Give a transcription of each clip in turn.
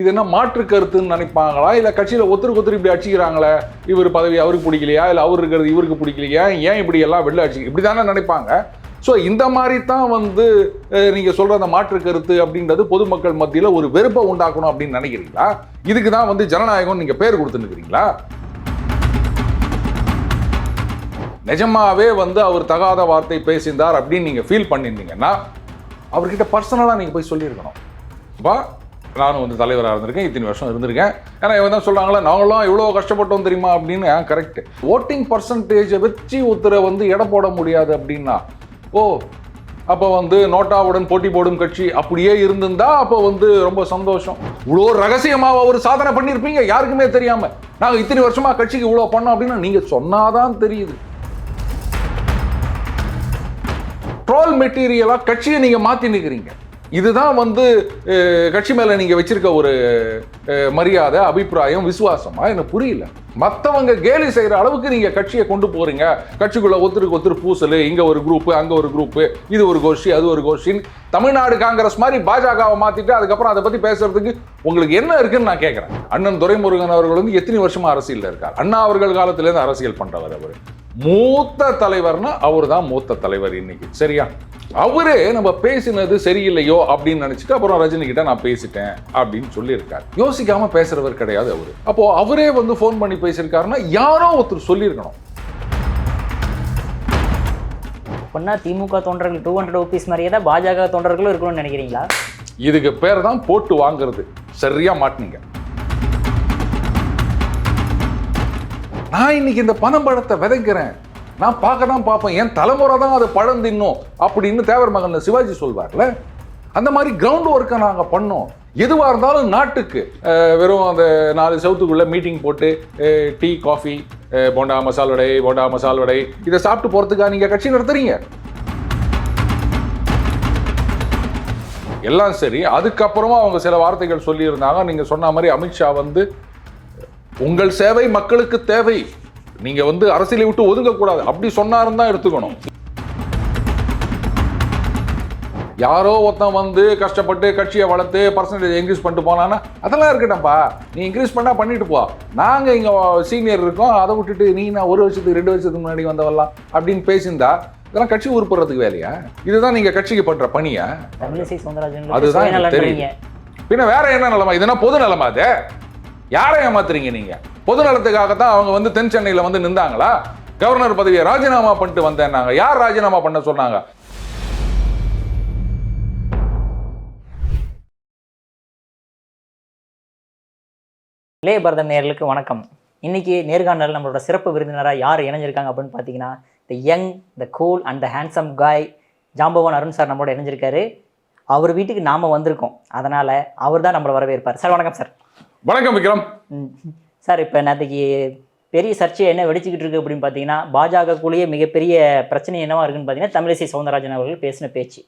இது என்ன மாற்று கருத்துன்னு நினைப்பாங்களா, இல்லை கட்சியில் ஒருத்தருக்கு இப்படி அடிச்சுக்கிறாங்களே, இவர் பதவி அவருக்கு பிடிக்கலையா, இல்லை அவர் இருக்கிறது இவருக்கு பிடிக்கலையா, ஏன் இப்படி எல்லாம் வெளில அடிச்சு இப்படி தானே நினைப்பாங்க. ஸோ இந்த மாதிரி தான் நீங்கள் சொல்கிற அந்த மாற்று கருத்து அப்படின்றது பொதுமக்கள் மத்தியில் ஒரு வெறுப்பை உண்டாக்கணும் அப்படின்னு நினைக்கிறீங்களா? இதுக்கு தான் ஜனநாயகம் நீங்கள் பேர் கொடுத்துருக்கிறீங்களா? நிஜமாவே அவர் தகாத வார்த்தை பேசியிருந்தார் அப்படின்னு நீங்கள் ஃபீல் பண்ணியிருந்தீங்கன்னா அவர்கிட்ட பர்சனலாக நீங்கள் போய் சொல்லியிருக்கணும். அப்பா நானும் தலைவராக இருந்திருக்கேன், இத்தனை வருஷம் இருந்திருக்கேன், ஏன்னா இவன் தான் சொல்கிறாங்களே நாங்களாம் இவ்வளோ கஷ்டப்பட்டோம் தெரியுமா அப்படின்னு. கரெக்ட். ஓட்டிங் பர்சன்டேஜை வச்சு ஒருத்தரை எடை போட முடியாது அப்படின்னா, ஓ அப்போ நோட்டாவுடன் போட்டி போடும் கட்சி அப்படியே இருந்திருந்தா அப்போ ரொம்ப சந்தோஷம். இவ்வளோ ரகசியமாக ஒரு சாதனை பண்ணியிருப்பீங்க யாருக்குமே தெரியாமல். நாங்கள் இத்தனை வருஷமாக கட்சிக்கு இவ்வளோ பண்ணோம் அப்படின்னா நீங்கள் சொன்னாதான் தெரியுது. ட்ரோல் மெட்டீரியலாக கட்சியை நீங்கள் மாற்றி நிற்கிறீங்க. இதுதான் கட்சி மேலே நீங்கள் வச்சிருக்க ஒரு மரியாதை, அபிப்பிராயம், விசுவாசமா? எனக்கு புரியல. மற்றவங்க கேலி செய்கிற அளவுக்கு நீங்கள் கட்சியை கொண்டு போகிறீங்க. கட்சிக்குள்ளே ஒருத்தருக்கு பூசல், இங்கே ஒரு குரூப்பு, அங்கே ஒரு குரூப்பு, இது ஒரு கோஷ்டி, அது ஒரு கோஷ்டின்னு தமிழ்நாடு காங்கிரஸ் மாதிரி பாஜகவை மாற்றிட்டு அதுக்கப்புறம் அதை பற்றி பேசுறதுக்கு உங்களுக்கு என்ன இருக்குன்னு நான் கேட்குறேன். அண்ணன் துரைமுருகன் அவர்கள் எத்தனை வருஷமா அரசியலில் இருக்கார். அண்ணா அவர்கள் காலத்திலேருந்து அரசியல் பண்ணுறவர். அவர் மூத்த தலைவர்னா அவர் தான் மூத்த தலைவர் இன்னைக்கு. சரியா? அவரே நம்ம பேசினது சரியில்லையோ அப்படின்னு நினைச்சிட்டு அப்புறம் ரஜினி கிட்ட நான் பேசிட்டேன் அப்படின்னு சொல்லியிருக்காரு. யோசிக்காம பேசுறவர் கிடையாது அவரு. அப்போ அவரே ஃபோன் பண்ணி பேசியிருக்காருன்னா யாரோ ஒருத்தர் சொல்லியிருக்கணும். பொன்னா திமுக தொண்டர்கள் 200 ரூபீஸ் மாதிரியே தான் பாஜக தொண்டர்களும் இருக்கணும்னு நினைக்கிறீங்களா? இதுக்கு பேர் தான் போட்டு வாங்குறது. சரியா மாட்டினீங்க. நான் இன்னைக்கு இந்த பணம்பழத்தை விதைக்கிறேன், நான் பார்க்க தான் பார்ப்பேன், என் தலைமுறை தான் அது பழம் தின்னும் அப்படின்னு தேவர் மகன் சிவாஜி சொல்வார்ல, அந்த மாதிரி கிரவுண்ட் ஒர்க்கை நாங்கள் பண்ணோம். எதுவாக இருந்தாலும் நாட்டுக்கு வெறும் அந்த 4 சவுத்துக்குள்ளே மீட்டிங் போட்டு டீ, காஃபி, போண்டா மசால் வடை இதை சாப்பிட்டு போகிறதுக்காக நீங்கள் கட்சி நடத்துறீங்க. எல்லாம் சரி. அதுக்கப்புறமா அவங்க சில வார்த்தைகள் சொல்லியிருந்தாங்க. நீங்கள் சொன்ன மாதிரி அமித்ஷா உங்கள் சேவை மக்களுக்கு தேவை, நீங்க அரசியலை விட்டு ஒதுங்கக்கூடாது அப்படி சொன்னாருன்னு தான் எடுத்துக்கணும். யாரோ ஒருத்தன் கஷ்டப்பட்டு கட்சியை வளர்த்து பர்சன்டேஜ் இன்க்ரீஸ் பண்ணிட்டு போனான்னா அதெல்லாம் இருக்கட்டப்பா, நீ இன்க்ரீஸ் பண்ணா பண்ணிட்டு போ, நாங்கள் இங்கே சீனியர் இருக்கோம், அதை விட்டுட்டு நீ நான் 1 வருஷத்துக்கு 2 வருஷத்துக்கு முன்னாடி வந்தவரலாம் அப்படின்னு பேசியிருந்தா இதெல்லாம் கட்சி உருப்படுறதுக்கு வேலையா? இதுதான் நீங்க கட்சிக்கு பண்ற பணியா? அதுதான் தெரியும். பின்ன வேற என்ன நிலைமை? இதுனா பொது நிலைமை. அது யாரை ஏமாத்துறீங்க நீங்க? பொது நலத்துக்காகத்தான் அவங்க தென் சென்னையில நின்றாங்களா? கவர்னர் பதவியை ராஜினாமா பண்ணிட்டு வந்தேன்னாங்க. யார் ராஜினாமா பண்ண சொன்னாங்க? இளைய பாரதம் நேயர்களுக்கு வணக்கம். இன்னைக்கு நேர்காணல் நம்மளோட சிறப்பு விருந்தினராக யார் இணைஞ்சிருக்காங்க அப்படின்னு பார்த்தீங்கன்னா, the young, the cool and the handsome காய் ஜாம்பவான் அருண் சார் நம்மளோட இணைஞ்சிருக்காரு. அவர் வீட்டுக்கு நாம வந்திருக்கோம், அதனால அவர் தான் நம்மளை வரவேற்பார். சார் வணக்கம். சார் வணக்கம் விக்ரம். சார், இப்போ நேற்றுக்கு பெரிய சர்ச்சை என்ன வெடிச்சுக்கிட்டு இருக்கு அப்படின்னு பார்த்தீங்கன்னா, பாஜகக்குள்ளேயே மிகப்பெரிய பிரச்சனை என்னவா இருக்குன்னு பார்த்தீங்கன்னா, தமிழிசை சவுந்தரராஜன் அவர்கள் பேசின பேச்சு.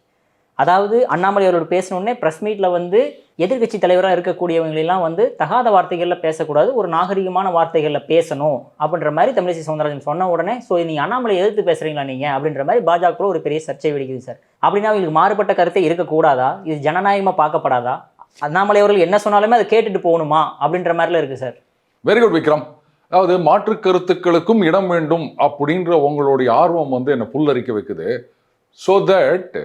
அதாவது அண்ணாமலை அவர்கள் பேசினோடனே ப்ரெஸ் மீட்டில் எதிர்கட்சி தலைவராக இருக்கக்கூடியவங்களெல்லாம் தகாத வார்த்தைகளில் பேசக்கூடாது, ஒரு நாகரிகமான வார்த்தைகளில் பேசணும் அப்படின்ற மாதிரி தமிழிசை சவுந்தரராஜன் சொன்ன உடனே, ஸோ நீங்கள் அண்ணாமலை எதிர்த்து பேசுகிறீங்களா நீங்கள் அப்படின்ற மாதிரி பாஜக ஒரு பெரிய சர்ச்சை வெடிக்குது. சார், அப்படின்னா அவங்களுக்கு மாறுபட்ட கருத்தை இருக்கக்கூடாதா? இது ஜனநாயகமாக பார்க்கப்படாதா? அண்ணாமலை அவர்கள் என்ன சொன்னாலுமே அதை கேட்டுட்டு போகணுமா அப்படின்ற மாதிரிலாம் இருக்குது சார். Very good Vikram. அதாவது மாற்று கருத்துக்களுக்கும் இடம் வேண்டும் அப்படின்ற உங்களுடைய ஆர்வம் என்னை புல்லரிக்க வைக்குது. ஸோ தட்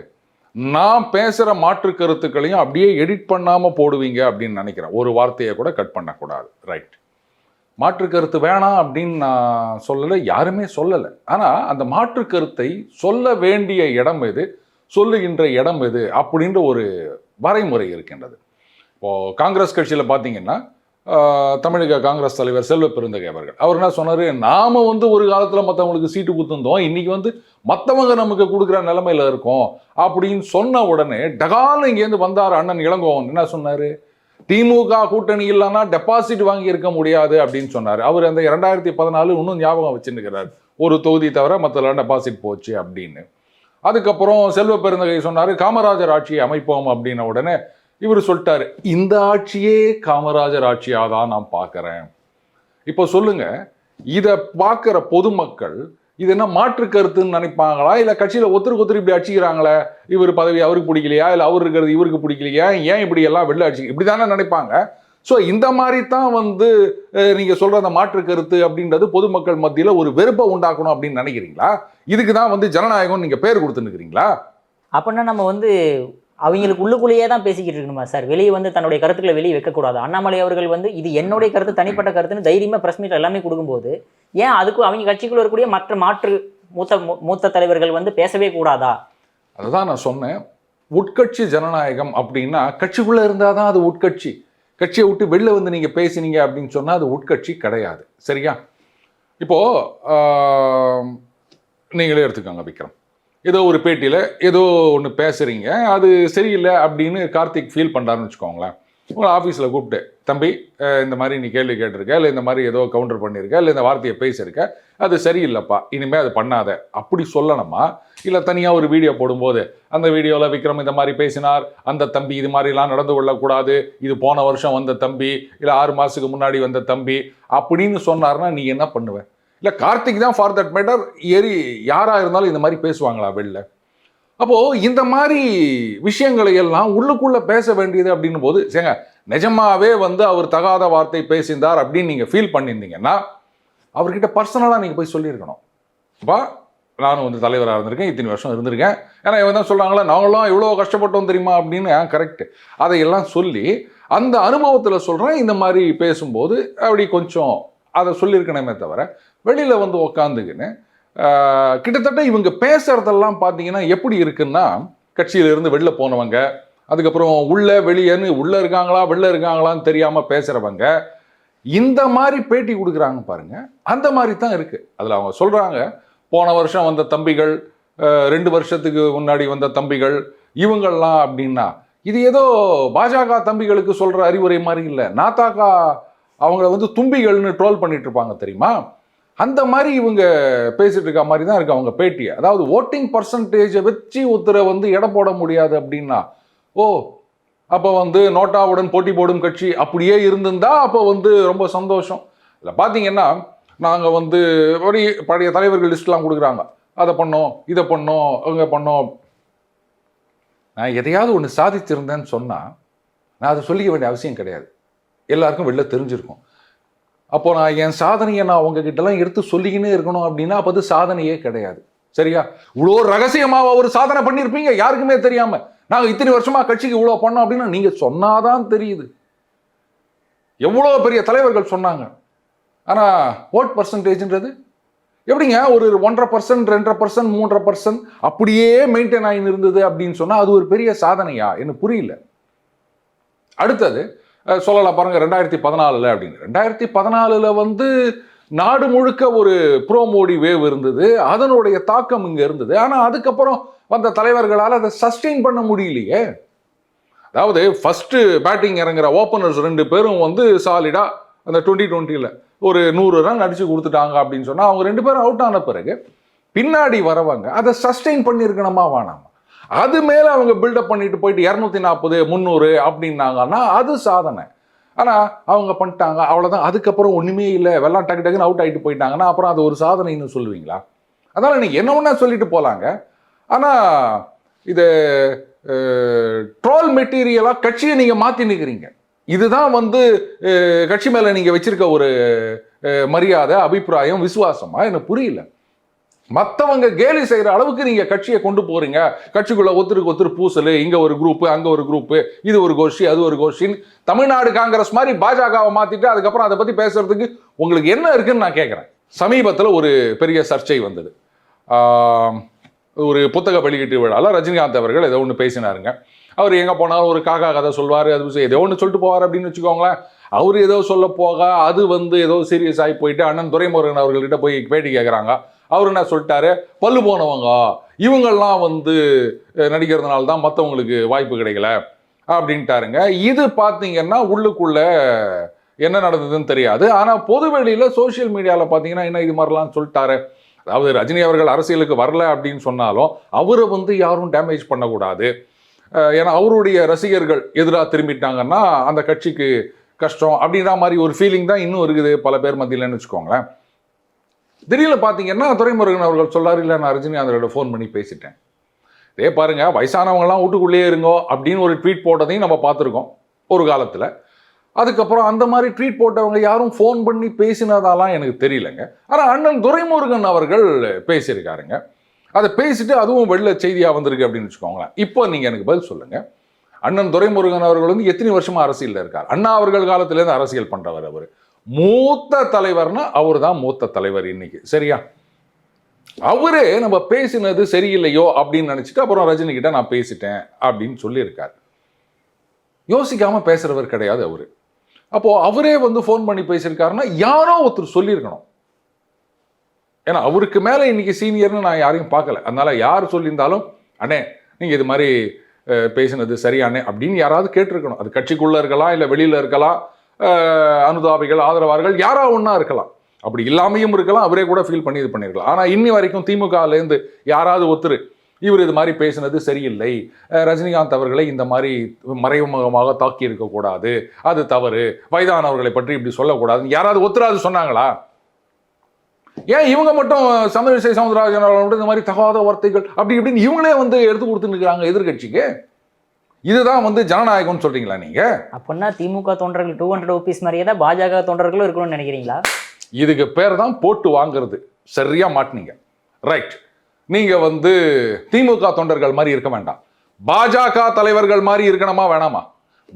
நான் பேசுகிற மாற்று கருத்துக்களையும் அப்படியே எடிட் பண்ணாமல் போடுவீங்க அப்படின்னு நினைக்கிறேன். ஒரு வார்த்தையை கூட கட் பண்ணக்கூடாது. ரைட். மாற்று கருத்து வேணாம் அப்படின்னு நான் சொல்லலை, யாருமே சொல்லலை. ஆனால் அந்த மாற்று கருத்தை சொல்ல வேண்டிய இடம் எது, சொல்லுகின்ற இடம் எது அப்படின்ற ஒரு வரைமுறை இருக்கின்றது. இப்போது காங்கிரஸ் கட்சியில் பார்த்தீங்கன்னா, தமிழக காங்கிரஸ் தலைவர் செல்வ பெருந்தகை அவர்கள் அவர் என்ன சொன்னார், நாம் ஒரு காலத்தில் மற்றவங்களுக்கு சீட்டு கொடுத்துருந்தோம், இன்றைக்கி மற்றவங்க நமக்கு கொடுக்குற நிலைமையில் இருக்கோம் அப்படின்னு சொன்ன உடனே டகால் இங்கேருந்து வந்தார் அண்ணன் இளங்கோவன். என்ன சொன்னார், திமுக கூட்டணி இல்லைன்னா டெபாசிட் வாங்கி இருக்க முடியாது அப்படின்னு சொன்னார். அவர் அந்த 2014 இன்னும் ஞாபகம் வச்சுருக்கிறார், ஒரு தொகுதி தவிர மற்றெல்லாம் டெபாசிட் போச்சு அப்படின்னு. அதுக்கப்புறம் செல்வ பெருந்தகை சொன்னார், காமராஜர் ஆட்சியை அமைப்போம் அப்படின்ன உடனே இவர் சொல்லிட்டாரு, இந்த ஆட்சியே காமராஜர் ஆட்சியாக தான் நான் பார்க்குறேன். இப்போ சொல்லுங்க, இதை பார்க்குற பொதுமக்கள் இது என்ன மாற்று கருத்துன்னு நினைப்பாங்களா, இல்லை கட்சியில் ஒருத்தருக்கு இப்படி அடிச்சுக்கிறாங்களே, இவர் பதவி அவருக்கு பிடிக்கலையா, இல்லை அவர் இருக்கிறது இவருக்கு பிடிக்கலையா, ஏன் இப்படி எல்லாம் வெளில அடிச்சு இப்படி தானே நினைப்பாங்க. ஸோ இந்த மாதிரி தான் வந்து நீங்கள் சொல்கிற அந்த மாற்று கருத்து அப்படின்றது பொதுமக்கள் மத்தியில் ஒரு வெறுப்பை உண்டாக்கணும் அப்படின்னு நினைக்கிறீங்களா? இதுக்கு தான் வந்து ஜனநாயகம் நீங்கள் பேர் கொடுத்துன்னுக்கிறீங்களா? அப்படின்னா நம்ம வந்து அவங்களுக்கு உள்ளுக்குள்ளேயே தான் பேசிக்கிட்டு இருக்கணுமா சார்? வெளியே வந்து தன்னுடைய கருத்துக்களை வெளியே வைக்கக்கூடாது. அண்ணாமலை அவர்கள் வந்து இது என்னுடைய கருத்து, தனிப்பட்ட கருத்துன்னு தைரியமாக ப்ரெஸ் மீட் எல்லாமே கொடுக்கும்போது ஏன் அதுக்கு அவங்க கட்சிக்குள்ள இருக்கக்கூடிய மாற்று மூத்த தலைவர்கள் வந்து பேசவே கூடாதா? அதுதான் நான் சொன்னேன். உட்கட்சி ஜனநாயகம் அப்படின்னா கட்சிக்குள்ளே இருந்தால் தான் அது உட்கட்சி. கட்சியை விட்டு வெளில வந்து நீங்கள் பேசினீங்க அப்படின்னு சொன்னால் அது உட்கட்சி கிடையாது. சரியா? இப்போது நீங்களே எடுத்துக்கோங்க விக்ரம், ஏதோ ஒரு பேட்டியில் ஏதோ ஒன்று பேசுகிறீங்க, அது சரியில்லை அப்படின்னு கார்த்திக் ஃபீல் பண்ணுறாருன்னு வச்சுக்கோங்களேன். உங்களை ஆஃபீஸில் கூப்பிட்டு, தம்பி இந்த மாதிரி நீ கேள்வி கேட்டிருக்க, இல்லை இந்த மாதிரி ஏதோ கவுண்டர் பண்ணியிருக்க, இல்லை இந்த வார்த்தையை பேசியிருக்க, அது சரியில்லைப்பா, இனிமேல் அது பண்ணாத அப்படி சொல்லணுமா? இல்லை தனியாக ஒரு வீடியோ போடும்போது அந்த வீடியோவில் விக்ரம் இந்த மாதிரி பேசினார், அந்த தம்பி இது மாதிரிலாம் நடந்து கொள்ளக்கூடாது, இது போன வருஷம் வந்த தம்பி, இல்லை 6 மாதத்துக்கு முன்னாடி வந்த தம்பி அப்படின்னு சொன்னார்னா நீ என்ன பண்ணுவ? இல்லை கார்த்திக் தான் ஃபார் தட் மேட்டர் யாராக இருந்தாலும் இந்த மாதிரி பேசுவாங்களா வெளில? அப்போது இந்த மாதிரி விஷயங்களை எல்லாம் உள்ளுக்குள்ளே பேச வேண்டியது அப்படின்னும் போது சேங்க நிஜமாவே வந்து அவர் தகாத வார்த்தை பேசியிருந்தார் அப்படின்னு நீங்கள் ஃபீல் பண்ணியிருந்தீங்கன்னா அவர்கிட்ட பர்சனலாக நீங்கள் போய் சொல்லியிருக்கணும். அப்பா நானும் வந்து தலைவராக இருந்திருக்கேன், இத்தனை வருஷம் இருந்திருக்கேன், ஏன்னா இவன் தான் சொல்கிறாங்களா நாங்களாம் இவ்வளோ கஷ்டப்பட்டோம் தெரியுமா அப்படின்னு. கரெக்டு, அதையெல்லாம் சொல்லி அந்த அனுபவத்தில் சொல்கிறேன். இந்த மாதிரி பேசும்போது அப்படி கொஞ்சம் அதை சொல்லியிருக்கணுமே தவிர வெளியில் வந்து உக்காந்துக்கின்னு கிட்டத்தட்ட இவங்க பேசுறதெல்லாம் பார்த்தீங்கன்னா எப்படி இருக்குன்னா, கட்சியிலிருந்து வெளில போனவங்க, அதுக்கப்புறம் உள்ள வெளியேன்னு உள்ளே இருக்காங்களா வெளில இருக்காங்களான்னு தெரியாமல் பேசுகிறவங்க இந்த மாதிரி பேட்டி கொடுக்குறாங்க பாருங்க. அந்த மாதிரி தான் இருக்குது. அதில் அவங்க சொல்கிறாங்க, போன வருஷம் வந்த தம்பிகள், 2 வருஷத்துக்கு முன்னாடி வந்த தம்பிகள் இவங்கள்லாம் அப்படின்னா, இது ஏதோ பாஜக தம்பிகளுக்கு சொல்கிற அறிவுரை மாதிரி இல்லை. நாத்தாக்கா அவங்கள வந்து தும்பிகள்னு ட்ரோல் பண்ணிட்டு இருப்பாங்க தெரியுமா? அந்த மாதிரி இவங்க பேசிட்டு இருக்க மாதிரி தான் இருக்கு அவங்க பேட்டியை. அதாவது ஓட்டிங் பர்சன்டேஜை வச்சு ஒருத்தரை வந்து எடை போட முடியாது அப்படின்னா, ஓ அப்போ வந்து நோட்டாவுடன் போட்டி போடும் கட்சி அப்படியே இருந்திருந்தா அப்போ வந்து ரொம்ப சந்தோஷம். இல்லை பார்த்தீங்கன்னா நாங்கள் வந்து பழைய தலைவர்கள் லிஸ்ட்லாம் கொடுக்குறாங்க, அதை பண்ணோம் இதை பண்ணோம் அவங்க பண்ணோம். நான் எதையாவது ஒன்று சாதிச்சிருந்தேன்னு சொன்னால் நான் அதை சொல்லிக்க வேண்டிய அவசியம் கிடையாது, எல்லாருக்கும் வெளில தெரிஞ்சிருக்கும். அப்போ நான் என் சாதனையை நான் உங்ககிட்டலாம் எடுத்து சொல்லிக்கினே இருக்கணும் அப்படின்னா அப்போ அது சாதனையே கிடையாது. சரியா? இவ்வளோ ரகசியமாக ஒரு சாதனை பண்ணியிருப்பீங்க யாருக்குமே தெரியாமல், நாங்கள் இத்தனை வருஷமா கட்சிக்கு இவ்வளோ பண்ணோம் அப்படின்னா நீங்கள் சொன்னாதான் தெரியுது. எவ்வளோ பெரிய தலைவர்கள் சொன்னாங்க. ஆனால் ஓட் பர்சன்டேஜ்ன்றது எப்படிங்க ஒரு 1.5%, 2%, 3% அப்படியே மெயின்டைன் ஆகி இருந்தது அப்படின்னு சொன்னால் அது ஒரு பெரிய சாதனையா? எனக்கு புரியல. அடுத்தது சொல்லலாம் பாருங்க, 2014 அப்படின்னு. 2014 வந்து நாடு முழுக்க ஒரு ப்ரோ மோடி வேவ் இருந்தது, அதனுடைய தாக்கம் இங்கே இருந்தது. ஆனால் அதுக்கப்புறம் வந்த தலைவர்களால் அதை சஸ்டெயின் பண்ண முடியலையே. அதாவது ஃபர்ஸ்ட் பேட்டிங் இறங்குற ஓப்பனர்ஸ் 2 பேரும் வந்து சாலிடாக அந்த 2020 ஒரு 100 ரன் அடிச்சு கொடுத்துட்டாங்க அப்படின்னு சொன்னால் அவங்க 2 பேரும் அவுட் ஆன பிறகு பின்னாடி வரவங்க அதை சஸ்டெயின் பண்ணியிருக்கணுமா வேணாமா? அது மேலே அவங்க பில்டப் பண்ணிட்டு போயிட்டு 240, 300 அப்படின்னாங்கன்னா அது சாதனை. ஆனால் அவங்க பண்ணிட்டாங்க, அவ்வளோதான். அதுக்கப்புறம் ஒன்றுமே இல்லை, வெள்ளம் டக்கு டக்குன்னு அவுட் ஆகிட்டு போயிட்டாங்கன்னா அப்புறம் அது ஒரு சாதனைன்னு சொல்லுவீங்களா? அதனால் நீங்கள் என்ன ஒன்றா சொல்லிட்டு போகலாங்க. ஆனால் இது ட்ரோல் மெட்டீரியலாக கட்சியை நீங்கள் மாற்றி நிற்கிறீங்க. இதுதான் வந்து கட்சி மேலே நீங்கள் வச்சிருக்க ஒரு மரியாதை, அபிப்பிராயம், விசுவாசமா? எனக்கு புரியல. மற்றவங்க கேலி செய்கிற அளவுக்கு நீங்கள் கட்சியை கொண்டு போகிறீங்க. கட்சிக்குள்ளே ஒருத்தருக்கு பூசல், இங்கே ஒரு குரூப்பு அங்கே ஒரு குரூப்பு, இது ஒரு கோஷ்டி அது ஒரு கோஷ்டின்னு தமிழ்நாடு காங்கிரஸ் மாதிரி பாஜகவை மாற்றிட்டு அதுக்கப்புறம் அதை பற்றி பேசுறதுக்கு உங்களுக்கு என்ன இருக்குன்னு நான் கேட்குறேன். சமீபத்தில் ஒரு பெரிய சர்ச்சை வந்தது. ஒரு புத்தக வெளியீட்டு விழாவில் ரஜினிகாந்த் அவர்கள் ஏதோ ஒன்று பேசினாருங்க. அவர் எங்கே போனாலும் ஒரு காக்கா கதை சொல்வார், அது ஏதோ ஒன்று சொல்லிட்டு போவார் அப்படின்னு வச்சுக்கோங்களேன். அவர் ஏதோ சொல்ல போக அது வந்து ஏதோ சீரியஸ் ஆகி போயிட்டு அண்ணன் துரைமுருகன் அவர்கள்ட்ட போய் பேட்டி கேட்குறாங்க. அவர் என்ன சொல்லிட்டாரு, பல்லு போனவங்க இவங்கெல்லாம் வந்து நடிக்கிறதுனால தான் மற்றவங்களுக்கு வாய்ப்பு கிடைக்கல அப்படின்ட்டாருங்க. இது பார்த்தீங்கன்னா உள்ளுக்குள்ள என்ன நடந்ததுன்னு தெரியாது. ஆனால் பொதுவெளியில் சோசியல் மீடியாவில் பார்த்தீங்கன்னா என்ன இது மாதிரிலாம் சொல்லிட்டாரு. அதாவது ரஜினி அவர்கள் அரசியலுக்கு வரல அப்படின்னு சொன்னாலும் அவரை வந்து யாரும் டேமேஜ் பண்ணக்கூடாது, ஏன்னா அவருடைய ரசிகர்கள் எதிராக திரும்பிட்டாங்கன்னா அந்த கட்சிக்கு கஷ்டம் அப்படின்ற மாதிரி ஒரு ஃபீலிங் தான் இன்னும் இருக்குது பல பேர் மத்தியிலன்னு வச்சுக்கோங்களேன். திடீர்னு பார்த்தீங்கன்னா துரைமுருகன் அவர்கள் சொல்லார், இல்லை நான் ரஜினிகாந்தோட ஃபோன் பண்ணி பேசிட்டேன். இதே பாருங்கள், வயசானவங்கலாம் வீட்டுக்குள்ளேயே இருங்கோ அப்படின்னு ஒரு ட்வீட் போட்டதையும் நம்ம பார்த்துருக்கோம் ஒரு காலத்தில். அதுக்கப்புறம் அந்த மாதிரி ட்வீட் போட்டவங்க யாரும் ஃபோன் பண்ணி பேசினதாலாம் எனக்கு தெரியலங்க. ஆனால் அண்ணன் துரைமுருகன் அவர்கள் பேசியிருக்காருங்க. அதை பேசிட்டு அதுவும் வெளில செய்தியாக வந்திருக்கு அப்படின்னு வச்சுக்கோங்களேன். இப்போ நீங்கள் எனக்கு பதில் சொல்லுங்கள். அண்ணன் துரைமுருகன் அவர்கள் வந்து எத்தனை வருஷமா அரசியலில் இருக்கார்? அண்ணா அவர்கள் காலத்திலேருந்து அரசியல் பண்ணுறவர். அவர் மூத்த தலைவர்னா அவர் தான் மூத்த தலைவர் இன்னைக்கு, சரியா? அவரே நம்ம பேசினது சரியில்லையோ அப்படின்னு நினச்சிட்டு அப்புறம் ரஜினி கிட்ட நான் பேசிட்டேன் அப்படின்னு சொல்லியிருக்கார். யோசிக்காம பேசுறவர் கிடையாது அவரு. அப்போ அவரே வந்து ஃபோன் பண்ணி பேசியிருக்காருன்னா யாரோ ஒருத்தர் சொல்லியிருக்கணும். ஏன்னா அவருக்கு மேலே இன்னைக்கு சீனியர்னு நான் யாரையும் பார்க்கல. அதனால யார் சொல்லியிருந்தாலும் அண்ணே நீங்கள் இது மாதிரி பேசினது சரியானே அப்படின்னு யாராவது கேட்டிருக்கணும். அது கட்சிக்குள்ளே இருக்கலாம், இல்லை வெளியில் இருக்கலாம், அனுதாபிகள் ஆதரவார்கள் யாரோ ஒன்றா இருக்கலாம். அப்படி இல்லாமையும் இருக்கலாம், அவரே கூட ஃபீல் பண்ணி இது பண்ணியிருக்கலாம். ஆனால் இன்னி வரைக்கும் திமுகலேருந்து யாராவது ஒருத்தர் இவர் இது மாதிரி பேசினது சரியில்லை, ரஜினிகாந்த் அவர்களை இந்த மாதிரி மறைமுகமாக தாக்கி இருக்கக்கூடாது, அது தவறு, வயதானவர்களை பற்றி இப்படி சொல்லக்கூடாதுன்னு யாராவது ஒருத்தராது சொன்னாங்களா? ஏன் இவங்க மட்டும் தமிழிசை சவுந்தரராஜன் அவர்களோட இந்த மாதிரி தகாத வார்த்தைகள் அப்படி இப்படின்னு இவங்களே வந்து எடுத்து கொடுத்துருக்காங்க எதிர்கட்சிக்கு? இதுதான் வந்து ஜனநாயகம்னு சொல்றீங்களா நீங்க? அப்படின்னா திமுக தொண்டர்கள் 200 OPs மாதிரியே தான் பாஜக தொண்டர்களும் இருக்கணும்னு நினைக்கிறீங்களா? இதுக்கு பேர் தான் போட்டு வாங்குறது. சரியா மாட்டினீங்க, ரைட். நீங்க வந்து திமுக தொண்டர்கள் மாதிரி இருக்க வேண்டாம், பாஜக தலைவர்கள் மாதிரி இருக்கணுமா வேணாமா?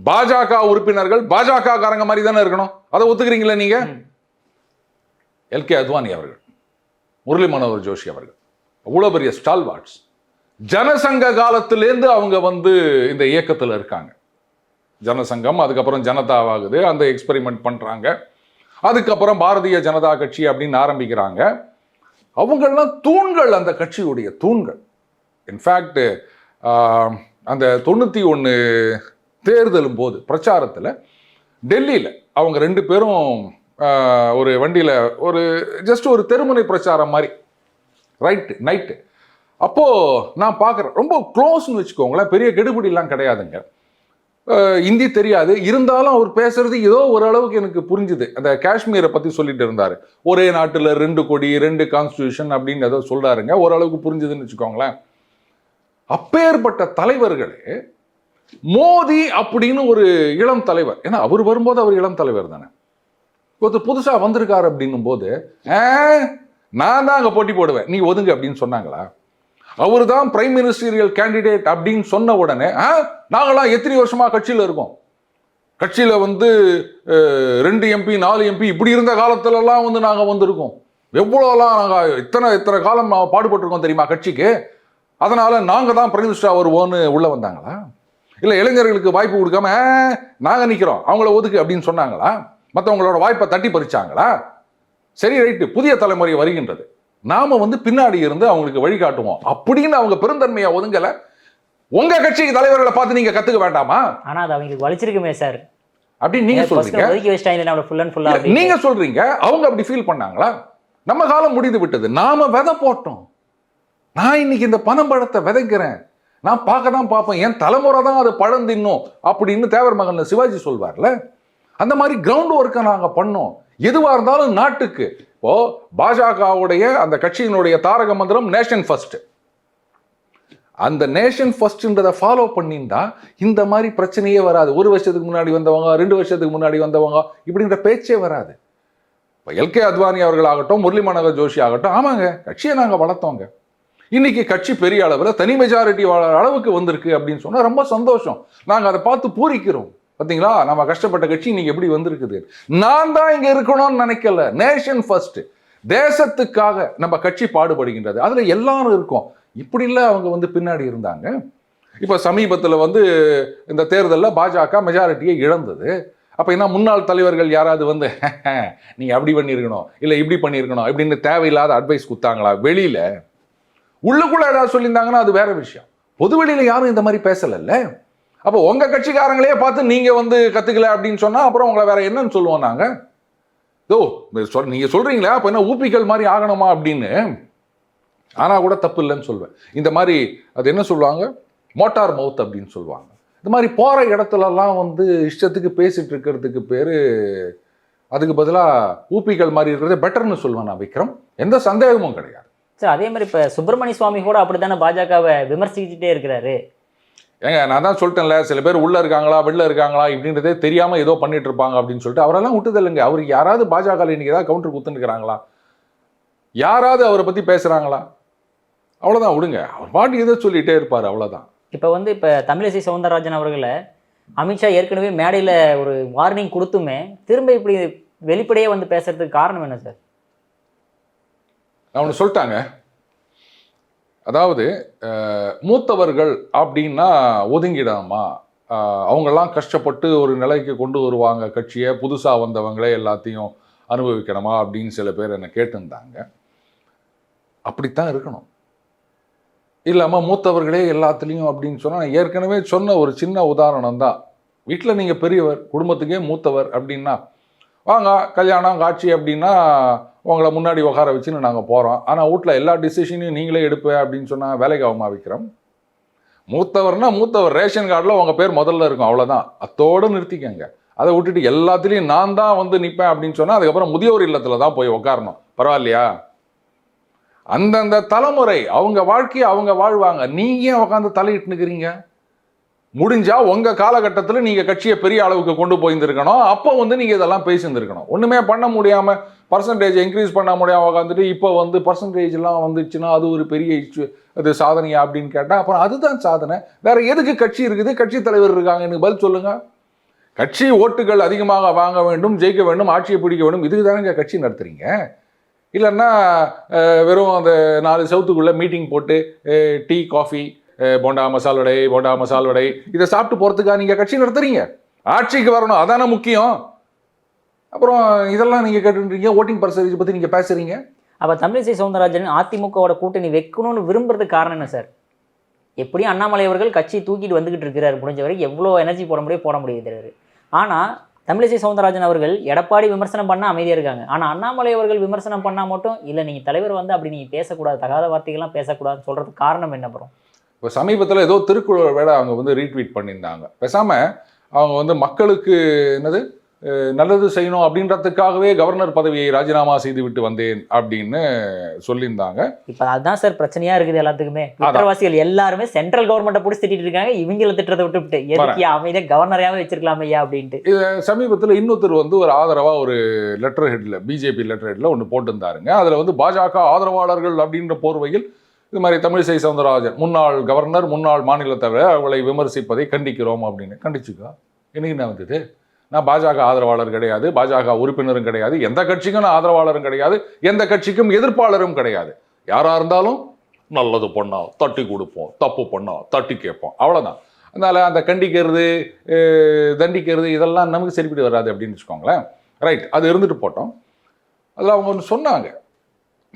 பாஜக உறுப்பினர்கள் பாஜக காரங்க மாதிரி தானே இருக்கணும். அதை ஒத்துக்கிறீங்களா நீங்க? எல்கே அத்வானி அவர்கள், முரளி மனோகர் ஜோஷி அவர்கள் அவ்வளோ பெரிய ஸ்டால்வார்ட்ஸ். ஜனசங்க காலத்திலேருந்து அவங்க வந்து இந்த இயக்கத்தில் இருக்காங்க. ஜனசங்கம், அதுக்கப்புறம் ஜனதாவாகுது, அந்த எக்ஸ்பெரிமெண்ட் பண்ணுறாங்க. அதுக்கப்புறம் பாரதிய ஜனதா கட்சி அப்படின்னு ஆரம்பிக்கிறாங்க. அவங்கெல்லாம் தூண்கள், அந்த கட்சியுடைய தூண்கள். இன்ஃபேக்ட் அந்த 91 தேர்தலும் போது பிரச்சாரத்தில் டெல்லியில் அவங்க 2 பேரும் ஒரு வண்டியில் ஒரு ஜஸ்ட் ஒரு தெருமுனை பிரச்சாரம் மாதிரி, ரைட்டு நைட்டு. அப்போது நான் பார்க்குறேன், ரொம்ப க்ளோஸ்னு வச்சுக்கோங்களேன், பெரிய கெடுபிடிலாம் கிடையாதுங்க. ஹிந்தி தெரியாது, இருந்தாலும் அவர் பேசுறது ஏதோ ஓரளவுக்கு எனக்கு புரிஞ்சுது. அந்த காஷ்மீரை பற்றி சொல்லிட்டு இருந்தார். ஒரே நாட்டில் 2 கொடி 2 கான்ஸ்டியூஷன் அப்படின்னு ஏதோ சொல்றாருங்க, ஓரளவுக்கு புரிஞ்சுதுன்னு வச்சுக்கோங்களேன். அப்பேற்பட்ட தலைவர்களே மோடி அப்படின்னு ஒரு இளம் தலைவர், ஏன்னா அவர் வரும்போது அவர் இளம் தலைவர் தானே, ஒருத்தர் புதுசாக வந்திருக்காரு அப்படின்னும் போது நான் தான் அங்கே போட்டி போடுவேன் நீ ஒதுங்க அப்படின்னு சொன்னாங்களா? அவர் தான் பிரைம் மினிஸ்டரியல் கேண்டிடேட் அப்படின்னு சொன்ன உடனே நாங்களாம் எத்தனை வருஷமா கட்சியில் இருக்கோம், கட்சியில் வந்து 2 MP 4 MP இப்படி இருந்த காலத்துலலாம் வந்து நாங்கள் வந்திருக்கோம், எவ்வளோலாம் நாங்கள் இத்தனை காலம் பாடுபட்டிருக்கோம் தெரியுமா கட்சிக்கு, அதனால நாங்கள் தான் பிரைம் மினிஸ்டராக வருவோன்னு உள்ளே வந்தாங்களா? இல்லை இளைஞர்களுக்கு வாய்ப்பு கொடுக்காம நாங்கள் நிற்கிறோம் அவங்கள ஒதுக்கு அப்படின்னு சொன்னாங்களா? மற்றவங்களோட வாய்ப்பை தட்டி பறிச்சாங்களா? சரி ரைட்டு, புதிய தலைமுறை வருகின்றது, நாம வந்து பின்னாடி இருந்து அவங்களுக்கு வழிகாட்டுவோம் அப்படின்னு அவங்க பெருந்தன்மையா ஒதுங்கல. உங்க கட்சி தலைவர்களை பார்த்து நீங்க கத்துக்க வேண்டாமா? ஆனா அது அவங்களுக்கு வலிச்சிருக்குமே சார் அப்படி நீங்க சொல்றீங்க. நீங்க சொல்றீங்க அவங்க அப்படி ஃபீல் பண்ணாங்களா? நம்ம காலம் முடிந்து விட்டது, நாம விதை போட்டோம். நான் இன்னைக்கு இந்த பனம்பழத்தை விதைக்கிறேன், நான் பார்க்க தான் பார்ப்பேன், என் தலைமுறை தான் அது பழம் தின்னும் அப்படின்னு தேவர் மகன் சிவாஜி சொல்வார்ல, அந்த மாதிரி கிரவுண்ட் ஒர்க்கை நாங்கள் பண்ணோம். எதுவாக இருந்தாலும் நாட்டுக்கு. இப்போ பாஜகவுடைய அந்த கட்சியினுடைய தாரக மந்திரம் நேஷன் ஃபர்ஸ்ட். அந்த நேஷன் ஃபர்ஸ்ட்ன்றதை ஃபாலோ பண்ணியிருந்தா இந்த மாதிரி பிரச்சனையே வராது. 1 வருஷத்துக்கு முன்னாடி வந்தவங்க, 2 வருஷத்துக்கு முன்னாடி வந்தவங்க இப்படின்ற பேச்சே வராது. இப்போ எல்கே அத்வானி அவர்களாகட்டும், முரளி மனோகர் ஜோஷி ஆகட்டும், ஆமாங்க கட்சியை நாங்கள் வளர்த்தோங்க, இன்னைக்கு கட்சி பெரிய அளவில் தனி மெஜாரிட்டி அளவுக்கு வந்திருக்கு அப்படின்னு சொன்னால் ரொம்ப சந்தோஷம். நாங்கள் அதை பார்த்து பூரிக்கிறோம். பார்த்தீங்களா நம்ம கஷ்டப்பட்ட கட்சி இன்னைக்கு எப்படி வந்திருக்குது. நான் தான் இங்கே இருக்கணும்னு நினைக்கல, நேஷன் ஃபர்ஸ்ட், தேசத்துக்காக நம்ம கட்சி பாடுபடுகின்றது, அதில் எல்லாரும் இருக்கோம். இப்படி இல்லை அவங்க வந்து பின்னாடி இருந்தாங்க. இப்போ சமீபத்தில் வந்து இந்த தேர்தலில் பாஜக மெஜாரிட்டியை இழந்தது. அப்போ என்ன முன்னாள் தலைவர்கள் யாராவது வந்து நீங்கள் அப்படி பண்ணியிருக்கணும், இல்லை இப்படி பண்ணியிருக்கணும் இப்படின்னு தேவையில்லாத அட்வைஸ் கொடுத்தாங்களா? வெளியில் உள்ளுக்குள்ளே ஏதாவது சொல்லியிருந்தாங்கன்னா அது வேற விஷயம். பொது வெளியில் யாரும் இந்த மாதிரி பேசலைல்ல. அப்போ உங்கள் கட்சிக்காரங்களே பார்த்து நீங்கள் வந்து கற்றுக்கல அப்படின்னு சொன்னால் அப்புறம் உங்களை வேற என்னன்னு சொல்லுவோம் நாங்கள்? நீங்கள் சொல்கிறீங்களா அப்போ என்ன ஊப்பிகள் மாதிரி ஆகணுமா அப்படின்னு? ஆனால் கூட தப்பு இல்லைன்னு சொல்வேன். இந்த மாதிரி அது என்ன சொல்லுவாங்க, மோட்டார் மவுத் அப்படின்னு சொல்லுவாங்க. இந்த மாதிரி போகிற இடத்துலலாம் வந்து இஷ்டத்துக்கு பேசிட்டு இருக்கிறதுக்கு பேர், அதுக்கு பதிலாக ஊப்பிகள் மாதிரி இருக்கிறதே பெட்டர்னு சொல்லுவேன் நான் விக்ரம், எந்த சந்தேகமும் கிடையாது. சார் அதே மாதிரி இப்போ சுப்பிரமணிய சுவாமி கூட அப்படி தானே பாஜகவை விமர்சிச்சுட்டே இருக்கிறாரு. ஏங்க நான் தான் சொல்லிட்டேன்ல, சில பேர் உள்ள இருக்காங்களா வெளில இருக்காங்களா இப்படின்றதே தெரியாம ஏதோ பண்ணிட்டு இருப்பாங்க அப்படின்னு சொல்லிட்டு அவரெல்லாம் விட்டுது இல்லைங்க. அவருக்கு யாராவது பாஜக இன்னைக்கு ஏதாவது கவுண்டர் குத்துனுக்கிறாங்களா? யாராவது அவரை பத்தி பேசுறாங்களா? அவ்வளவுதான், விடுங்க. அவர் பாட்டு ஏதோ சொல்லிட்டே இருப்பாரு, அவ்வளவுதான். இப்போ தமிழிசை சவுந்தரராஜன் அவர்களை அமித்ஷா ஏற்கனவே மேடையில் ஒரு வார்னிங் கொடுத்துமே திரும்ப இப்படி வெளிப்படையே வந்து பேசுறதுக்கு காரணம் என்ன சார்? அவனு சொல்லிட்டாங்க, அதாவது மூத்தவர்கள் அப்படின்னா ஒதுங்கிடாமா, அவங்கெல்லாம் கஷ்டப்பட்டு ஒரு நிலைக்கு கொண்டு வருவாங்க கட்சியை, புதுசாக வந்தவங்களே எல்லாத்தையும் அனுபவிக்கணுமா அப்படின்னு சில பேர் என்னை கேட்டிருந்தாங்க. அப்படித்தான் இருக்கணும். இல்லாமல் மூத்தவர்களே எல்லாத்துலேயும் அப்படின்னு சொன்னால், நான் ஏற்கனவே சொன்ன ஒரு சின்ன உதாரணம் தான். வீட்டில் நீங்கள் பெரியவர், குடும்பத்துக்கே மூத்தவர் அப்படின்னா, வாங்க கல்யாணம் காட்சி அப்படின்னா உங்களை முன்னாடி உட்கார வச்சுன்னு நாங்கள் போகிறோம். ஆனால் வீட்டில் எல்லா டிசிஷனையும் நீங்களே எடுப்பேன் அப்படின்னு சொன்னால் வேலைக்கு ஆகுமா விக்ரம்? மூத்தவர்னா மூத்தவர், ரேஷன் கார்டில் உங்கள் பேர் முதல்ல இருக்கும், அவ்வளோதான். அத்தோடு நிறுத்திக்கங்க. அதை விட்டுட்டு எல்லாத்துலேயும் நான் தான் வந்து நிற்பேன் அப்படின்னு சொன்னால் அதுக்கப்புறம் முதியோர் இல்லத்தில் தான் போய் உட்காரணும். பரவாயில்லையா? அந்தந்த தலைமுறை அவங்க வாழ்க்கையை அவங்க வாழ்வாங்க. நீங்க ஏன் உட்காந்து தலையிட்டு நிற்கிறீங்க? முடிஞ்சா உங்க காலகட்டத்தில் நீங்க கட்சியை பெரிய அளவுக்கு கொண்டு போயிருந்திருக்கணும். அப்போ வந்து நீங்க இதெல்லாம் பேசியிருந்திருக்கணும். ஒண்ணுமே பண்ண முடியாம பர்சன்டேஜ் இன்க்ரீஸ் பண்ண முடியாம உட்காந்துட்டு இப்போ வந்து பர்சன்டேஜ் எல்லாம் வந்துச்சுன்னா அது ஒரு பெரிய இஷ்யூ, அது சாதனையா அப்படின்னு கேட்டா அப்புறம் அதுதான் சாதனை. வேற எதுக்கு கட்சி இருக்குது, கட்சி தலைவர் இருக்காங்க? எனக்கு பதில் சொல்லுங்க. கட்சி ஓட்டுகள் அதிகமாக வாங்க வேண்டும், ஜெயிக்க வேண்டும், ஆட்சியை பிடிக்க வேண்டும், இதுக்கு தானே கட்சி நடத்துறீங்க. இல்லைன்னா வெறும் அந்த 4 செவத்துக்குள்ளே மீட்டிங் போட்டு டீ காஃபி போண்டா மசால் வடை இதை சாப்பிட்டு போகிறதுக்காக நீங்கள் கட்சி நடத்துறீங்க? ஆட்சிக்கு வரணும், அதானே முக்கியம். அப்புறம் இதெல்லாம் நீங்கள் கேட்டுருக்கீங்க, ஓட்டிங் பர்சன்டேஜ் பற்றி நீங்கள் பேசுகிறீங்க. அப்போ தமிழிசை சவுந்தரராஜன் அதிமுகவோட கூட்டணி வைக்கணும்னு விரும்புறதுக்கு காரணம் என்ன சார்? எப்படியும் அண்ணாமலை அவர்கள் கட்சியை தூக்கிட்டு வந்துகிட்டு இருக்கிறாரு, முடிஞ்ச வரைக்கும் எவ்வளோ எனர்ஜி போட முடியுது. ஆனால் தமிழிசை சவுந்தரராஜன் அவர்கள் எடப்பாடி விமர்சனம் பண்ணால் அமைதியாக இருக்காங்க. ஆனால் அண்ணாமலை அவர்கள் விமர்சனம் பண்ணால் மட்டும் இல்லை, நீங்கள் தலைவர் வந்து அப்படி நீங்கள் பேசக்கூடாது, தகாத வார்த்தைகள்லாம் பேசக்கூடாதுன்னு சொல்கிறதுக்கு காரணம் என்ன? அப்புறம் இப்போ சமீபத்தில் ஏதோ திருக்குறள் வேட அவங்க வந்து ரீட்வீட் பண்ணியிருந்தாங்க. பேசாமல் அவங்க வந்து மக்களுக்கு என்னது நல்லது செய்யணும் அப்படின்றதுக்காகவே கவர்னர் பதவியை ராஜினாமா செய்து விட்டு வந்தேன் அப்படின்னு சொல்லியிருந்தாங்க. இப்போ அதுதான் சார் பிரச்சனையா இருக்குது எல்லாத்துக்குமே. உத்தரவாசிகள் எல்லாருமே சென்ட்ரல் கவர்மெண்ட்டை பிடிச்சி திட்டிட்டு இருக்காங்க, இவங்களை திட்டத்தை விட்டுவிட்டு எதுக்கு அமைதியாக கவர்னராகவே வச்சிருக்கலாம் ஐயா அப்படின்ட்டு. இது சமீபத்தில் இன்னொருத்தர் வந்து ஒரு ஆதரவாக ஒரு லெட்டர் ஹெட்ல, பிஜேபி லெட்டர் ஹெட்ல ஒன்று போட்டிருந்தாருங்க. அதில் வந்து பாஜக ஆதரவாளர்கள் அப்படின்ற போர்வையில் இது மாதிரி தமிழிசை சவுந்தரராஜன் முன்னாள் கவர்னர், முன்னாள் மாநிலத்தவர், அவளை விமர்சிப்பதை கண்டிக்கிறோம் அப்படின்னு. கண்டிச்சுக்கா, எனக்கு என்ன வந்தது? நான் பாஜக ஆதரவாளர் கிடையாது, பாஜக உறுப்பினரும் கிடையாது, எந்த கட்சிக்கும் நான் ஆதரவாளரும் கிடையாது, எந்த கட்சிக்கும் எதிர்ப்பாளரும் கிடையாது. யாரா இருந்தாலும் நல்லது பண்ணா தட்டி கொடுப்போம், தப்பு பண்ணா தட்டி கேட்போம், அவ்வளோதான். அதனால அந்த கண்டிக்கிறது தண்டிக்கிறது இதெல்லாம் நமக்கு சரிப்பட்டு வராது அப்படின்னு வச்சுக்கோங்களேன். ரைட், அது இருந்துட்டு போட்டோம். அதில் அவங்க ஒன்று சொன்னாங்க,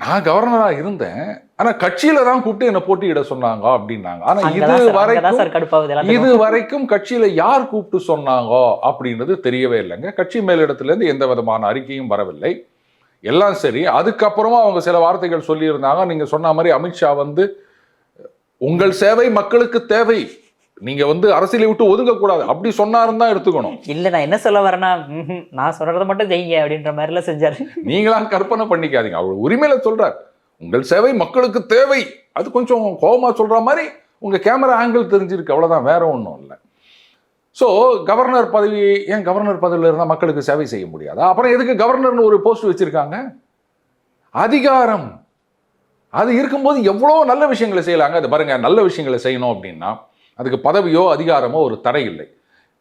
நான் கவர்னராக இருந்தேன், ஆனால் கட்சியில தான் கூப்பிட்டு என்னை போட்டியிட சொன்னாங்க அப்படின்னாங்க. ஆனால் இது வரைக்கும் கட்சியில யார் கூப்பிட்டு சொன்னாங்க அப்படின்றது தெரியவே இல்லைங்க. கட்சி மேலிடத்துலேருந்து எந்த விதமான அறிக்கையும் வரவில்லை. எல்லாம் சரி. அதுக்கப்புறமா அவங்க சில வார்த்தைகள் சொல்லியிருந்தாங்க. நீங்க சொன்ன மாதிரி அமித்ஷா வந்து உங்கள் சேவை மக்களுக்கு தேவை, நீங்க வந்து அரசியலை விட்டு ஒதுங்கக்கூடாது அப்படி சொன்னாருன்னு தான் எடுத்துக்கணும். இல்லை நான் என்ன சொல்ல வரேன்னா, நான் சொல்றதை மட்டும் செய்யுங்க அப்படின்ற மாதிரிலாம் செஞ்சாரு. நீங்களாம் கற்பனை பண்ணிக்காதீங்க. அவர் உரிமையில சொல்றார், உங்கள் சேவை மக்களுக்கு தேவை. அது கொஞ்சம் கோபமா சொல்ற மாதிரி உங்க கேமரா ஆங்கிள் தெரிஞ்சிருக்கு, அவ்வளவுதான், வேற ஒன்றும் இல்லை. ஸோ கவர்னர் பதவி, ஏன் கவர்னர் பதவியில் இருந்தால் மக்களுக்கு சேவை செய்ய முடியாதா? அப்புறம் எதுக்கு கவர்னர்னு ஒரு போஸ்ட் வச்சிருக்காங்க? அதிகாரம் அது இருக்கும்போது எவ்வளோ நல்ல விஷயங்களை செய்யலாங்க. அது பாருங்க, நல்ல விஷயங்களை செய்யணும் அப்படின்னா அதுக்கு பதவியோ அதிகாரமோ ஒரு தடை இல்லை.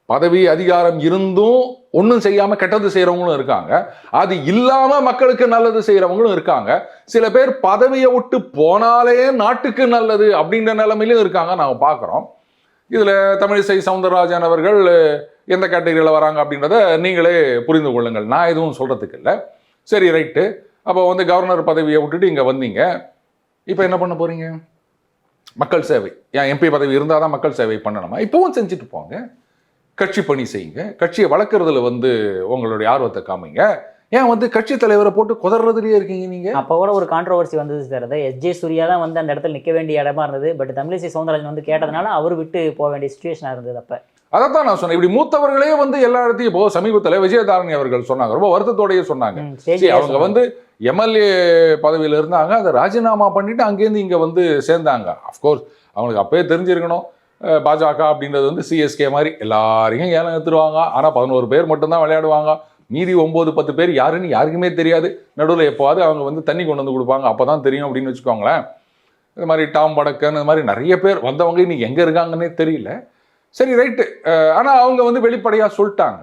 பதவி அதிகாரம் இருந்தும் ஒன்றும் செய்யாம கெட்டது செய்யறவங்களும் இருக்காங்க, அது இல்லாம மக்களுக்கு நல்லது செய்யறவங்களும் இருக்காங்க. சில பேர் பதவியை விட்டு போனாலே நாட்டுக்கு நல்லது அப்படின்ற நிலைமையிலும் இருக்காங்க, நாங்கள் பார்க்குறோம். இதுல தமிழிசை சவுந்தரராஜன் அவர்கள் எந்த கேட்டகரியில் வராங்க அப்படின்றத நீங்களே புரிந்து கொள்ளுங்கள். நான் எதுவும் சொல்றதுக்கு இல்லை. சரி, ரைட்டு. அப்போ வந்து கவர்னர் பதவியை விட்டுட்டு இங்கே வந்தீங்க, இப்போ என்ன பண்ண போறீங்க? மக்கள் சேவை. ஏன் எம்பி பதவி இருந்தால் தான் மக்கள் சேவை பண்ணணுமா? இப்போவும் செஞ்சுட்டு போங்க, கட்சி பணி செய்யுங்க, கட்சியை வளர்க்குறதுல வந்து உங்களுடைய ஆர்வத்தை காமிங்க. ஏன் வந்து கட்சி தலைவரை போட்டு குதறதுலேயே இருக்கீங்க நீங்க? அப்போ கூட ஒரு கான்ட்ரவர்சி வந்தது சார். அதை எஸ்ஜே சூர்யா தான் வந்து அந்த இடத்துல நிற்க வேண்டிய இடமா இருந்தது. பட் தமிழிசை சவுந்தரராஜன் வந்து கேட்டதுனால அவர் விட்டு போக வேண்டிய சுச்சுவேஷனாக இருந்தது. அப்போ அதைத்தான் நான் சொன்னேன். இப்படி மூத்தவர்களே வந்து எல்லா இடத்தையும் இப்போ சமீபத்தில் விஜயதாரணி அவர்கள் சொன்னாங்க, ரொம்ப வருத்தத்தோடய சொன்னாங்க. அவங்க வந்து எம்எல்ஏ பதவியில் இருந்தாங்க, அதை ராஜினாமா பண்ணிட்டு அங்கேருந்து இங்கே வந்து சேர்ந்தாங்க. அஃப்கோர்ஸ் அவங்களுக்கு அப்பயே தெரிஞ்சிருக்கணும், பாஜக அப்படின்றது வந்து சிஎஸ்கே மாதிரி எல்லாரையும் ஏலம் எடுத்துருவாங்க. ஆனால் 11 பேர் மட்டும்தான் விளையாடுவாங்க. மீதி 9-10 பேர் யாருன்னு யாருக்குமே தெரியாது. நடுவில் எப்போவாது அவங்க வந்து தண்ணி கொண்டு வந்து கொடுப்பாங்க, அப்போ தான் தெரியும் அப்படின்னு வச்சுக்கோங்களேன். இது மாதிரி டாம் வடக்கன் இந்த மாதிரி நிறைய பேர் வந்தவங்க இன்னைக்கு எங்கே இருக்காங்கன்னே தெரியல. சரி ரைட்டு. ஆனால் அவங்க வந்து வெளிப்படையாக சொல்லிட்டாங்க,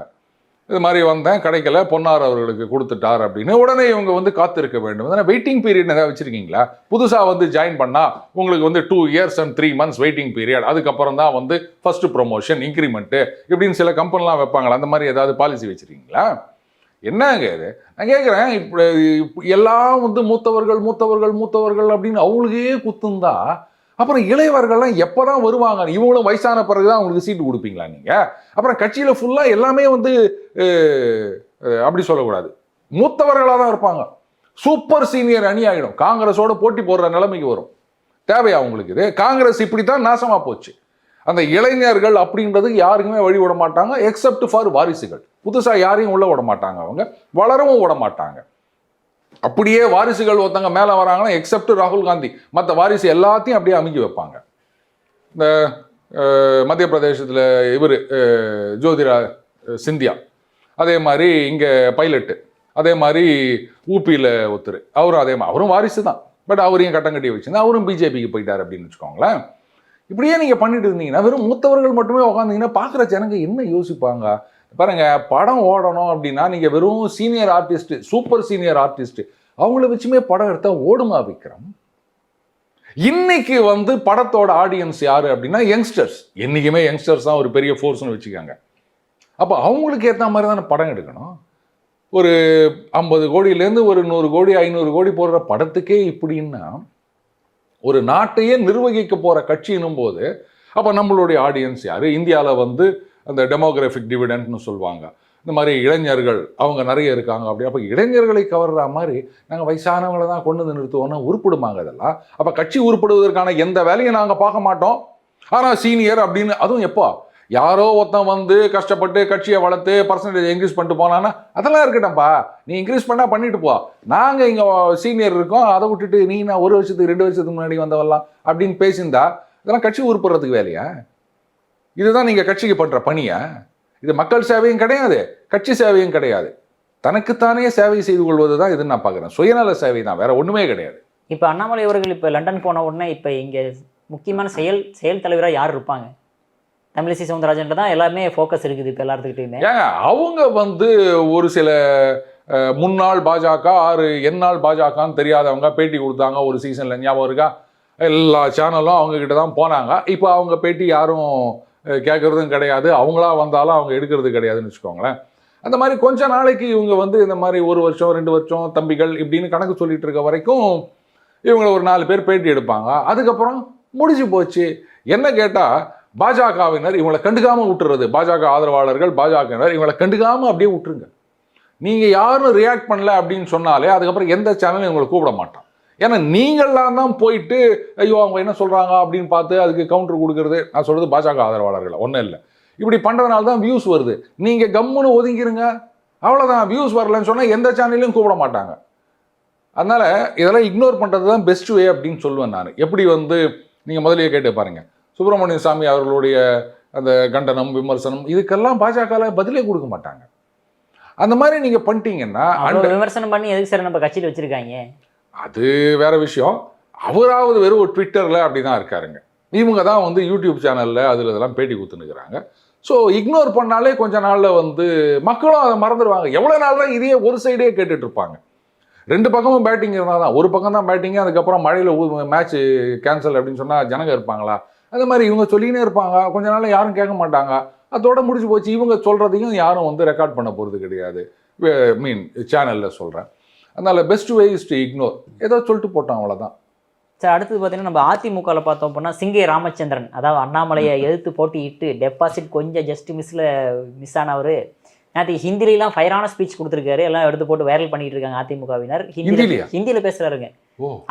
இது மாதிரி வந்தேன் கிடைக்கல, பொன்னார் அவர்களுக்கு கொடுத்துட்டார் அப்படின்னு. உடனே இவங்க வந்து காத்திருக்க வேண்டும். அதனால் வெயிட்டிங் பீரியட் ஏதாவது வச்சுருக்கீங்களா? புதுசாக வந்து ஜாயின் பண்ணால் உங்களுக்கு வந்து 2 years and 3 months waiting period, அதுக்கப்புறம் தான் வந்து ஃபர்ஸ்ட் ப்ரொமோஷன் இன்க்ரிமெண்ட்டு இப்படின்னு சில கம்பெனிலாம் வைப்பாங்களா? அந்த மாதிரி ஏதாவது பாலிசி வச்சுருக்கீங்களா? என்னங்க இது? நான் கேட்குறேன், இப்போ எல்லாம் வந்து மூத்தவர்கள் மூத்தவர்கள் மூத்தவர்கள் அப்படின்னு அவங்களுக்கே குத்துந்தா அப்புறம் இளையவர்கள்லாம் எப்போ தான் வருவாங்க? இவங்களும் வயசான பிறகு தான் அவங்களுக்கு சீட்டு கொடுப்பீங்களா நீங்கள்? அப்புறம் கட்சியில் ஃபுல்லாக எல்லாமே வந்து அப்படி சொல்லக்கூடாது, மூத்தவர்களாக தான் இருப்பாங்க. சூப்பர் சீனியர் அணி ஆகிடும், காங்கிரஸோட போட்டி போடுற நிலைமைக்கு வரும். தேவையா உங்களுக்கு இது? காங்கிரஸ் இப்படி தான் நாசமாக போச்சு. அந்த இளைஞர்கள் அப்படின்றதுக்கு யாருக்குமே வழி விட மாட்டாங்க, எக்ஸப்ட் ஃபார் வாரிசுகள். புதுசாக யாரையும் உள்ள விட மாட்டாங்க, அவங்க வளரவும் விட மாட்டாங்க. அப்படியே வாரிசுகள் ஒருத்தங்க மேலே வராங்கன்னா எக்ஸப்ட் ராகுல் காந்தி, மற்ற வாரிசு எல்லாத்தையும் அப்படியே அமைக்கி வைப்பாங்க. இந்த மத்திய பிரதேசத்தில் இவர் ஜோதிரா சிந்தியா, அதே மாதிரி இங்கே பைலட்டு, அதே மாதிரி ஊபியில் ஒருத்தர், அவரும் அதே மாதிரி, அவரும் வாரிசு தான், பட் அவரையும் கட்டம் கட்டி வச்சுருந்தா அவரும் பிஜேபிக்கு போயிட்டார் அப்படின்னு வச்சுக்கோங்களேன். இப்படியே நீங்கள் பண்ணிட்டு இருந்தீங்கன்னா வெறும் மூத்தவர்கள் மட்டுமே உட்காந்தீங்கன்னா பார்க்குற ஜனங்க என்ன யோசிப்பாங்க? பாருங்க, படம் ஓடணும் அப்படின்னா நீங்கள் வெறும் senior artist, super senior artist அவங்கள வச்சுமே படம் எடுத்தால் ஓடுமா விக்ரம்? இன்னைக்கு வந்து படத்தோட ஆடியன்ஸ் யாரு அப்படின்னா யங்ஸ்டர்ஸ். என்றைக்குமே யங்ஸ்டர்ஸ் தான் ஒரு பெரிய ஃபோர்ஸ்னு வச்சுக்காங்க. அப்போ அவங்களுக்கு ஏற்ற மாதிரி தானே படம் எடுக்கணும். ஒரு 50 கோடியிலேருந்து ஒரு 100 கோடி 500 கோடி போடுற படத்துக்கே இப்படின்னா ஒரு நாட்டையே நிர்வகிக்க போகிற கட்சின்னும் போது அப்போ நம்மளுடைய ஆடியன்ஸ் யார்? இந்தியாவில் வந்து அந்த டெமோகிராஃபிக் டிவிடெண்ட்னு சொல்லுவாங்க, இந்த மாதிரி இளைஞர்கள் அவங்க நிறைய இருக்காங்க. அப்படி அப்போ இளைஞர்களை கவர்ற மாதிரி நாங்கள் வயசானவங்களை தான் கொண்டு வந்து நிறுத்துவோம்னா உருப்பிடுமாங்க இதெல்லாம்? அப்போ கட்சி உருப்படுவதற்கான எந்த வேலையும் நாங்கள் பார்க்க மாட்டோம். ஆனால் சீனியர் அப்படின்னு, அதுவும் எப்போ யாரோ ஒருத்தன் வந்து கஷ்டப்பட்டு கட்சியை வளர்த்து பர்சன்டேஜ் இன்க்ரீஸ் பண்ணிட்டு போனான்னா அதெல்லாம் இருக்கட்டப்பா, நீ இன்க்ரீஸ் பண்ணால் பண்ணிட்டு போ, நாங்கள் இங்கே சீனியர் இருக்கோம், அதை விட்டுட்டு நீ நான் 1 வருஷத்துக்கு 2 வருஷத்துக்கு முன்னாடி வந்தவெல்லாம் அப்படின்னு பேசியிருந்தா இதெல்லாம் கட்சி உருப்படுறதுக்கு வேலையா? இதுதான் நீங்கள் கட்சிக்கு பண்ணுற பணியா? இது மக்கள் சேவையும் கிடையாது, கட்சி சேவையும் கிடையாது. தனக்குத்தானே சேவை செய்து கொள்வது தான் இதுன்னு நான் பார்க்குறேன். சுயநல சேவை தான், வேற ஒன்றுமே கிடையாது. இப்போ அண்ணாமலை அவர்கள் இப்போ லண்டன் போன உடனே இப்போ இங்கே முக்கியமான செயல் தலைவராக யார் இருப்பாங்க? தமிழிசை சவுந்தரராஜன் தான் எல்லாமே ஃபோக்கஸ் இருக்குது இப்போ எல்லாத்துக்கிட்டையுமே. ஏங்க அவங்க வந்து ஒரு சில முன்னாள் பாஜக எந்நாள் பாஜகன்னு தெரியாதவங்க பேட்டி கொடுத்தாங்க ஒரு சீசனில், ஞாபகம் இருக்கா? எல்லா சேனலும் அவங்க கிட்ட தான் போனாங்க. இப்போ அவங்க பேட்டி யாரும் கேட்கறதும் கிடையாது, அவங்களா வந்தாலும் அவங்க எடுக்கிறது கிடையாதுன்னு வச்சுக்கோங்களேன். அந்த மாதிரி கொஞ்ச நாளைக்கு இவங்க வந்து இந்த மாதிரி 1 வருஷம் 2 வருஷம் தம்பிகள் இப்படின்னு கணக்கு சொல்லிட்டு இருக்க வரைக்கும் இவங்களை ஒரு 4 பேர் பேட்டி எடுப்பாங்க. அதுக்கப்புறம் முடிஞ்சு போச்சு. என்ன கேட்டால் பாஜகவினர் இவங்களை கண்டுக்காமல் விட்டுறது, பாஜக ஆதரவாளர்கள் பாஜகவினர் இவங்களை கண்டுக்காமல் அப்படியே விட்டுருங்க. நீங்கள் யாரும் ரியாக்ட் பண்ணல அப்படின்னு சொன்னாலே அதுக்கப்புறம் எந்த சேனலும் இவங்களை கூப்பிட மாட்டான். ஏன்னா நீங்கள்லாம் தான் போயிட்டு ஐயோ அவங்க என்ன சொல்கிறாங்க அப்படின்னு பார்த்து அதுக்கு கவுண்டர் கொடுக்கறது. நான் சொல்கிறது பாஜக ஆதரவாளர்கள் ஒன்றும் இல்லை, இப்படி பண்ணுறதுனால தான் வியூஸ் வருது. நீங்கள் கம்முன்னு ஒதுங்கிருங்க, அவ்வளோதான். வியூஸ் வரலன்னு சொன்னால் எந்த சேனல்லையும் கூப்பிட மாட்டாங்க. அதனால் இதெல்லாம் இக்னோர் பண்ணுறது தான் பெஸ்ட் வே அப்படின்னு சொல்லுவேன் நான். எப்படி வந்து நீங்கள் முதலியே கேட்டு பாருங்கள், சுப்பிரமணிய சாமி அவர்களுடைய அந்த கண்டனம் விமர்சனம் இதுக்கெல்லாம் பாஜகவில் பதிலே கொடுக்க மாட்டாங்க. அந்த மாதிரி நீங்கள் பண்ணிட்டீங்கன்னா விமர்சனம் பண்ணி எதுக்கு சார் நம்ம கட்சியில் வச்சுருக்காங்க? அது வேற விஷயம். அவராவது வெறும் ஒரு ட்விட்டரில் அப்படி தான் இருக்காருங்க. இவங்க தான் வந்து யூடியூப் சேனலில் அதில் இதெல்லாம் பேட்டி கொடுத்துனுக்குறாங்க. ஸோ இக்னோர் பண்ணாலே கொஞ்ச நாளில் வந்து மக்களும் அதை மறந்துடுவாங்க. எவ்வளோ நாள் தான் இதையே ஒரு சைடே கேட்டுட்டு இருப்பாங்க? 2 பக்கமும் பேட்டிங் இருந்தால் தான், ஒரு பக்கம் தான் பேட்டிங்கு, அதுக்கப்புறம் மழையில் மேட்ச் கேன்சல் அப்படின்னு சொன்னால் ஜனங்க இருப்பாங்களா? அந்த மாதிரி இவங்க சொல்லிக்கினே இருப்பாங்க, கொஞ்ச நாள் யாரும் கேட்க மாட்டாங்க, அதோட முடிச்சு போச்சு. இவங்க சொல்கிறதையும் யாரும் வந்து ரெக்கார்ட் பண்ண போகிறது கிடையாது, சேனலில் சொல்கிறேன். அதனால் best way is to ignore. ஏதோ சொல்லிட்டு போட்டோம், அவ்வளோதான். சார் அடுத்தது பார்த்தீங்கன்னா நம்ம அதிமுகவில் பார்த்தோம் அப்படின்னா சிங்கை ராமச்சந்திரன், அதாவது அண்ணாமலையை எதிர்த்து போட்டியிட்டு டெபாசிட் கொஞ்சம் ஜஸ்ட் மிஸ் ஆனவர் நேற்று ஹிந்திலாம் ஃபயரான ஸ்பீச் கொடுத்துருக்காரு. எல்லாம் எடுத்து போட்டு வைரல் பண்ணிட்டு இருக்காங்க அதிமுகவினர். ஹிந்தியில் பேசுகிறாருங்க.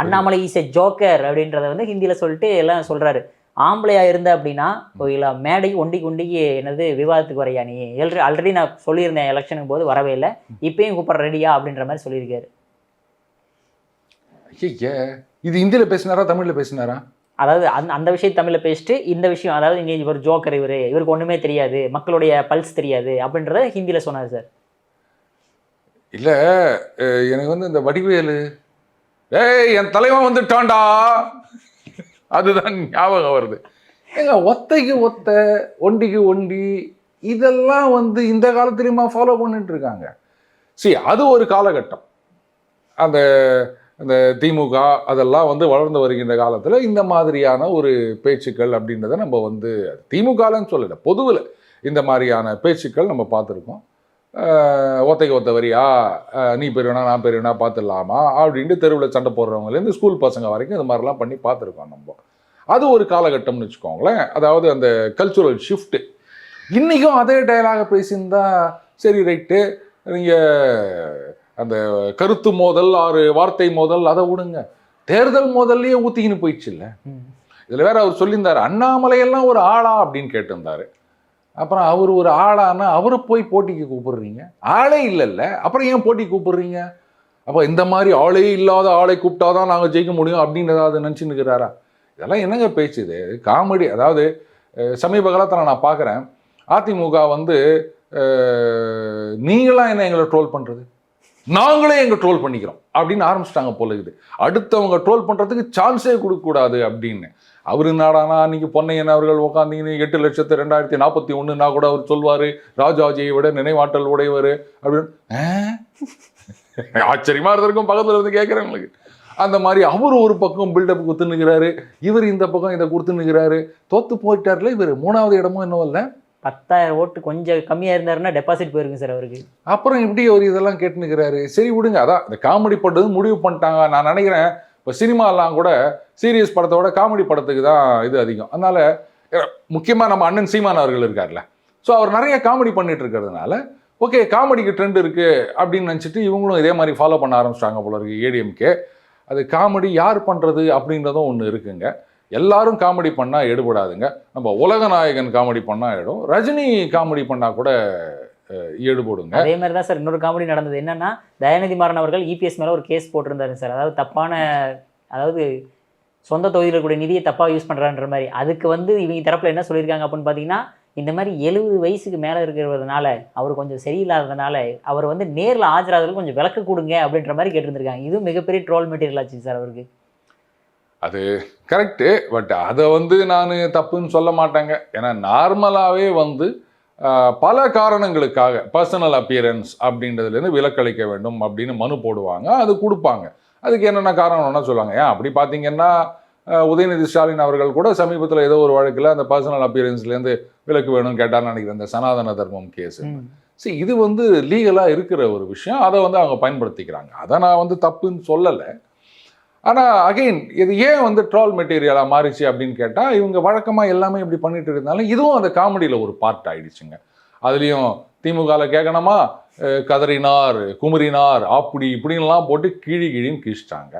அண்ணாமலை இஸ் எ ஜோக்கர் அப்படின்றத வந்து ஹிந்தியில் சொல்லிட்டு எல்லாம் சொல்கிறாரு. ஆம்பளையா இருந்த அப்படின்னா இல்லை மேடை ஒண்டிக்கு என்னது விவாதத்துக்கு வரையா நீ? ஆல்ரெடி நான் சொல்லியிருந்தேன் எலெக்ஷனுக்கு போது வரவே இல்லை, இப்பயும் கூப்பிட்ற ரெடியா அப்படின்ற மாதிரி சொல்லியிருக்காரு. இது ஹிந்தியில் பேசினாரா தமிழில் பேசினாரா? அதாவது அந்த விஷயம் தமிழில் பேசிட்டு இந்த விஷயம், அதாவது இங்கே இவர் ஜோக்கர், இவருக்கு ஒன்றுமே தெரியாது, மக்களுடைய பல்ஸ் தெரியாது அப்படின்றத ஹிந்தியில் சொன்னார் சார். இல்லை, எனக்கு வந்து இந்த வடிவேலு ஏய் என் தலைவன் வந்துட்டான்டா அதுதான் ஞாபகம் வருது. ஏங்க ஒத்தைக்கு ஒத்த, ஒண்டிக்கு ஒண்டி, இதெல்லாம் வந்து இந்த காலத்துலேயுமா ஃபாலோ பண்ணிட்டு இருக்காங்க? சரி, அது ஒரு காலகட்டம். அந்த அந்த திமுக அதெல்லாம் வந்து வளர்ந்து வருகின்ற காலத்தில் இந்த மாதிரியான ஒரு பேச்சுக்கள் அப்படின்றத நம்ம வந்து திமுகலன்னு சொல்லலை, பொதுவில் இந்த மாதிரியான பேச்சுக்கள் நம்ம பார்த்துருக்கோம். ஒத்தைக்கு ஒத்த வரியா, நீ பெரியவனா நான் பெரியவனா பார்த்துடலாமா அப்படின்ட்டு தெருவில் சண்டை போடுறவங்கலேருந்து ஸ்கூல் பசங்க வரைக்கும் இது மாதிரிலாம் பண்ணி பார்த்துருக்கோம் நம்ம. அது ஒரு காலகட்டம்னு வச்சுக்கோங்களேன். அதாவது அந்த கல்ச்சுரல் ஷிஃப்ட்டு. இன்றைக்கும் அதே டைலாக பேசியிருந்தா சரி ரைட்டு, நீங்கள் அந்த கருத்து மோதல், வார்த்தை மோதல் அதை விடுங்க, தேர்தல் மோதல்லையே ஊற்றிக்கின்னு போயிடுச்சு இல்லை. இதில் வேற அவர் சொல்லியிருந்தார், அண்ணாமலையெல்லாம் ஒரு ஆளா அப்படின்னு கேட்டிருந்தாரு. அப்புறம் அவர் ஒரு ஆளானா அவரை போய் போட்டிக்கு கூப்பிடுறீங்க, ஆளே இல்லைல்ல, அப்புறம் ஏன் போட்டி கூப்பிடுறீங்க? அப்போ இந்த மாதிரி ஆளே இல்லாத ஆளை கூப்பிட்டாதான் நாங்கள் ஜெயிக்க முடியும் அப்படின்னு ஏதாவது நினச்சின்னு இருக்கிறாரா? இதெல்லாம் என்னங்க பேச்சுது, காமெடி. அதாவது சமீப காலத்தில் நான் பார்க்குறேன், அதிமுக வந்து நீங்களாம் என்ன எங்களை ட்ரோல் பண்ணுறது, நாங்களே எங்கள் ட்ரோல் பண்ணிக்கிறோம் அப்படின்னு ஆரம்பிச்சிட்டாங்க போல இருக்குது. அடுத்தவங்க ட்ரோல் பண்ணுறதுக்கு சான்ஸே கொடுக்கக்கூடாது அப்படின்னு. அவர் நாடானா அன்றைக்கி பொன்னையன் அவர்கள் உட்காந்தீங்கன்னு 8,02,2041 கூட அவர் சொல்வார், ராஜாஜியை விட நினைவாற்றல் உடையவர் அப்படின்னு. ஆச்சரியமாக இருந்திருக்கும் பக்கத்தில் இருந்து கேட்குறவங்களுக்கு. அந்த மாதிரி அவர் ஒரு பக்கம் பில்டப் கொடுத்துன்னுக்கிறாரு, இவர் இந்த பக்கம் இதை கொடுத்துன்னுக்கிறாரு. தோற்று போயிட்டார்ல இவர், 3வது இடமும் இன்னும் இல்லை. 10,000 ஓட்டு கொஞ்சம் கம்மியாக இருந்தாருன்னா டெபாசிட் போயிருங்க சார் அவருக்கு. அப்புறம் இப்படி அவர் இதெல்லாம் கேட்டுனுக்கிறாரு. சரி விடுங்க, அதான் இந்த காமெடி பட்டது முடிவு பண்ணிட்டாங்க. நான் நினைக்கிறேன் இப்போ சினிமாலாம் கூட சீரியஸ் படத்தோட காமெடி படத்துக்கு தான் இது அதிகம். அதனால் முக்கியமாக நம்ம அண்ணன் சீமான் அவர்கள் இருக்கார்ல, ஸோ அவர் நிறைய காமெடி பண்ணிட்டு இருக்கிறதுனால ஓகே காமெடிக்கு ட்ரெண்ட் இருக்குது அப்படின்னு நினச்சிட்டு இவங்களும் இதே மாதிரி ஃபாலோ பண்ண ஆரம்பிச்சிட்டாங்க போல இருக்குது ஏடிஎம்கே. அது காமெடி யார் பண்ணுறது அப்படின்றதும் ஒன்று இருக்குங்க. எல்லாரும் காமெடி பண்ணால் எடுபடாதுங்க. நம்ம உலகநாயகன் காமெடி பண்ணால் எடும், ரஜினி காமெடி பண்ணால் கூட ஈடுபடுங்க. அதே மாதிரி தான் சார் இன்னொரு காமெடி நடந்தது. என்னன்னா, தயாநிதி மாறன் அவர்கள் இபிஎஸ் மேலே ஒரு கேஸ் போட்டிருந்தாரு சார். அதாவது தப்பான, அதாவது சொந்த தொகுதியில் கூடிய நிதியை தப்பாக யூஸ் பண்ணுறான்ற மாதிரி. அதுக்கு வந்து இவங்க தரப்பில் என்ன சொல்லியிருக்காங்க அப்படின்னு பார்த்தீங்கன்னா, இந்த மாதிரி 70 வயசுக்கு மேலே இருக்கிறதுனால, அவர் கொஞ்சம் சரியில்லாததுனால அவர் வந்து நேரில் ஆஜராததுக்கு கொஞ்சம் விளக்கு கொடுங்க அப்படின்ற மாதிரி கேட்டிருந்திருக்காங்க. இதுவும் மிகப்பெரிய ட்ரோல் மெட்டீரியல் ஆச்சு சார் அவருக்கு. அது கரெக்டு, பட் அதை வந்து நான் தப்புன்னு சொல்ல மாட்டேங்க. ஏன்னா நார்மலாகவே வந்து பல காரணங்களுக்காக பர்சனல் அப்பியரன்ஸ் அப்படின்றதுலேருந்து விலக்களிக்க வேண்டும் அப்படின்னு மனு போடுவாங்க, அது கொடுப்பாங்க. அதுக்கு என்னென்ன காரணம்னா சொல்லுவாங்க. ஏன் அப்படி பார்த்தீங்கன்னா உதயநிதி ஸ்டாலின் அவர்கள் கூட சமீபத்தில் ஏதோ ஒரு வழக்கில் அந்த பர்சனல் அப்பியரன்ஸ்லேருந்து விலக்கு வேணும்னு கேட்டார்னு நினைக்கிறேன், இந்த சனாதன தர்மம் கேஸு. சரி, இது வந்து லீகலாக இருக்கிற ஒரு விஷயம், அதை வந்து அவங்க பயன்படுத்திக்கிறாங்க. அதை நான் வந்து தப்புன்னு சொல்லலை. ஆனால் அகெயின் இது ஏன் வந்து ட்ரோல் மெட்டீரியலாக மாறிச்சு அப்படின்னு கேட்டால், இவங்க வழக்கமாக எல்லாமே இப்படி பண்ணிட்டு இருந்தாலும் இதுவும் அந்த காமெடியில் ஒரு பார்ட் ஆகிடுச்சுங்க. அதுலேயும் திமுகவில் கேட்கணுமா, கதறினார் குமரினார் அப்படி இப்படின்லாம் போட்டு கிழின்னு கிழிச்சிட்டாங்க.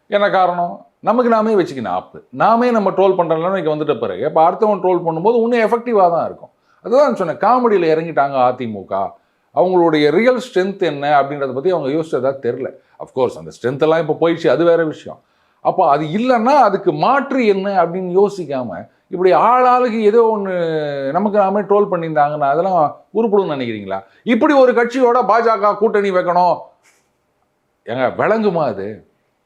என்ன காரணம்? நமக்கு நாமே வச்சுக்கணும் ஆப்பு, நாமே நம்ம ட்ரோல் பண்ணுறோம்னா இங்கே வந்துட்ட பிறகு இப்போ அடுத்தவன் ட்ரோல் பண்ணும்போது இன்னும் எஃபெக்டிவாக தான் இருக்கும். அதுதான் சொன்னேன், காமெடியில் இறங்கிட்டாங்க அதிமுக. அவங்களுடைய ரியல் ஸ்ட்ரென்த் என்ன அப்படின்றத பற்றி அவங்க யோசிச்சதா தெரில. அஃப்கோர்ஸ் அந்த ஸ்ட்ரென்த்தெல்லாம் இப்போ போயிடுச்சு, அது வேறு விஷயம். அப்போ அது இல்லைன்னா அதுக்கு மாற்று என்ன அப்படின்னு யோசிக்காமல் இப்படி ஆளாளுக்கு ஏதோ ஒன்று நமக்கு நாமே ட்ரோல் பண்ணியிருந்தாங்கன்னா அதெல்லாம் உருப்படும்னு நினைக்கிறீங்களா? இப்படி ஒரு கட்சியோட பாஜக கூட்டணி வைக்கணும் ஏங்க, விளங்குமா அது?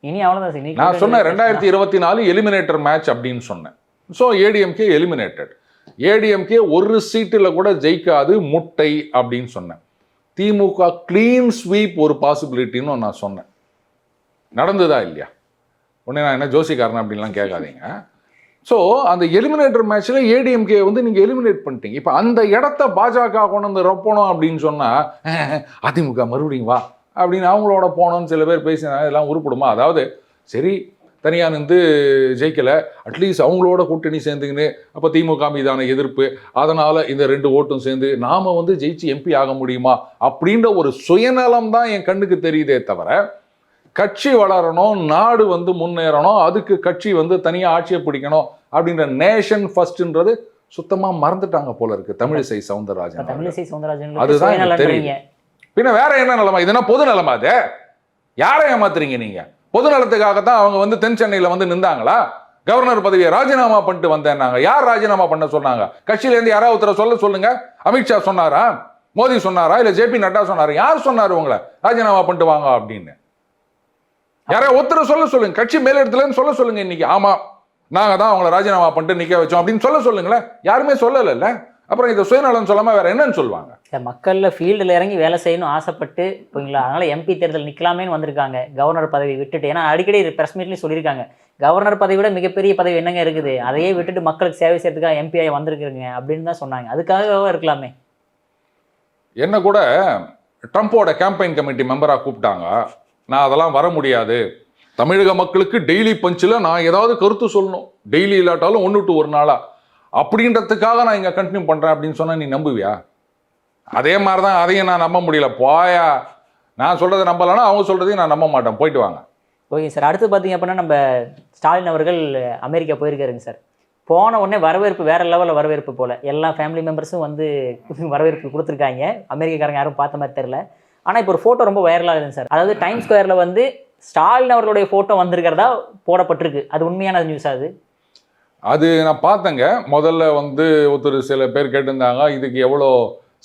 இனி அவ்வளோதான். நான் சொன்னேன் 2024 எலிமினேட்டர் மேட்ச் அப்படின்னு சொன்னேன். So ADMK eliminated. ஏடிஎம்கே ஒரு சீட்டில் கூட ஜெயிக்காது முட்டை அப்படின்னு சொன்னேன். திமுக கிளீன் ஸ்வீப் ஒரு பாசிபிலிட்டின்னு நான் சொன்னேன். நடந்ததா இல்லையா? உடனே நான் என்ன ஜோசிக்காரன் அப்படின்லாம் கேட்காதீங்க. ஸோ அந்த எலிமினேட்டர் மேட்ச்சில் ஏடிஎம்கே வந்து நீங்கள் எலிமினேட் பண்ணிட்டீங்க. இப்போ அந்த இடத்த பாஜக கொண்டு வந்து ரொப்பணும் அப்படின்னு சொன்னால் அதிமுக மறுபடியும் வா அப்படின்னு அவங்களோட போனோன்னு சில பேர் பேசினா இதெல்லாம் உருப்படுமா? அதாவது சரி தனியாக நின்று ஜெயிக்கலை, அட்லீஸ்ட் அவங்களோட கூட்டணி சேர்ந்துக்கின்னு அப்போ திமுக மீதான எதிர்ப்பு, அதனால் இந்த 2 ஓட்டும் சேர்ந்து நாம் வந்து ஜெயிச்சு எம்பி ஆக முடியுமா அப்படின்ற ஒரு சுயநலம் தான் என் கண்ணுக்கு தெரியுதே தவிர, கட்சி வளரணும், நாடு வந்து முன்னேறணும், அதுக்கு கட்சி வந்து தனியாக ஆட்சியை பிடிக்கணும் அப்படின்ற நேஷன் ஃபர்ஸ்ட்ன்றது சுத்தமாக மறந்துட்டாங்க போல இருக்கு தமிழிசை சவுந்தரராஜன். அதுதான் தெரியும். பின்ன வேற என்ன நிலைமை? இதுனா பொது நிலைமை? அது யாரை ஏமாத்துறீங்க நீங்க? பொது நலத்துக்காகத்தான் அவங்க வந்து தென் சென்னையில் வந்து நின்றாங்களா? கவர்னர் பதவியை ராஜினாமா பண்ணிட்டு வந்தேன்னாங்க. யார் ராஜினாமா பண்ண சொன்னாங்க? கட்சியிலேருந்து யாராவது ஒருத்தரை சொல்லுங்க. அமித்ஷா சொன்னாரா? மோடி சொன்னாரா? இல்ல ஜேபி நட்டா சொன்னாரா? யார் சொன்னாரு உங்களை ராஜினாமா பண்ணிட்டு வாங்க அப்படின்னு? யாராவது ஒருத்தரை சொல்லுங்க. கட்சி மேலிடத்துலன்னு சொல்லுங்க. இன்னைக்கு ஆமா நாங்க தான் அவங்களை ராஜினாமா பண்ணிட்டு நிக்க வச்சோம் அப்படின்னு சொல்லுங்களேன். யாருமே சொல்லல. அப்புறம் இதை சுயநலம் சொல்லாம வேற என்னன்னு சொல்லுவாங்க? மக்கள்ல ஃபீல்டில் இறங்கி வேலை செய்யணும் ஆசைப்பட்டு போங்களா, அதனால எம்பி தேர்தல் நிக்கலாமேன்னு வந்திருக்காங்க கவர்னர் பதவி விட்டுட்டு. ஏன்னா அடிக்கடி பிரஸ் மீட்லயும் சொல்லியிருக்காங்க, கவர்னர் பதவி விட மிகப்பெரிய பதவி என்னங்க இருக்குது, அதையே விட்டுட்டு மக்களுக்கு சேவை செய்யறதுக்காக எம்பிஐ வந்திருக்குங்க அப்படின்னு தான் சொன்னாங்க. அதுக்காகவே இருக்கலாமே. என்ன கூட ட்ரம்ப்போட கேம்பெயின் கமிட்டி மெம்பரா கூப்பிட்டாங்க. நான் அதெல்லாம் வர முடியாது, தமிழக மக்களுக்கு டெய்லி பஞ்சில் நான் ஏதாவது கருத்து சொல்லணும், டெய்லி இல்லாட்டாலும் 1 to 1 நாளா அப்படின்றதுக்காக நான் இங்கே கண்டினியூ பண்ணுறேன் அப்படின்னு சொன்னால் நீ நம்புவியா? அதே மாதிரி தான் அதையும் நான் நம்ப முடியல. போயா, நான் சொல்கிறத நம்பலைன்னா அவங்க சொல்கிறதையும் நான் நம்ப மாட்டேன். போயிட்டு வாங்க. Okay sir. அடுத்து பார்த்தீங்க அப்படின்னா நம்ம ஸ்டாலின் அவர்கள் அமெரிக்கா போயிருக்காருங்க சார். போன உடனே வரவேற்பு வேற லெவலில் வரவேற்பு போல் எல்லா ஃபேமிலி மெம்பர்ஸும் வந்து வரவேற்பு கொடுத்துருக்காங்க. அமெரிக்காக்காரங்க யாரும் பார்த்த மாதிரி தெரில. ஆனால் இப்போ ஒரு ஃபோட்டோ ரொம்ப வைரலாகுதுங்க சார். அதாவது டைம் ஸ்கொயரில் வந்து ஸ்டாலின் அவர்களுடைய ஃபோட்டோ வந்திருக்கிறதா போடப்பட்டிருக்கு. அது உண்மையான நியூஸ்? அது நான் பார்த்தேங்க. முதல்ல வந்து சில பேர் கேட்டிருந்தாங்க இதுக்கு எவ்வளோ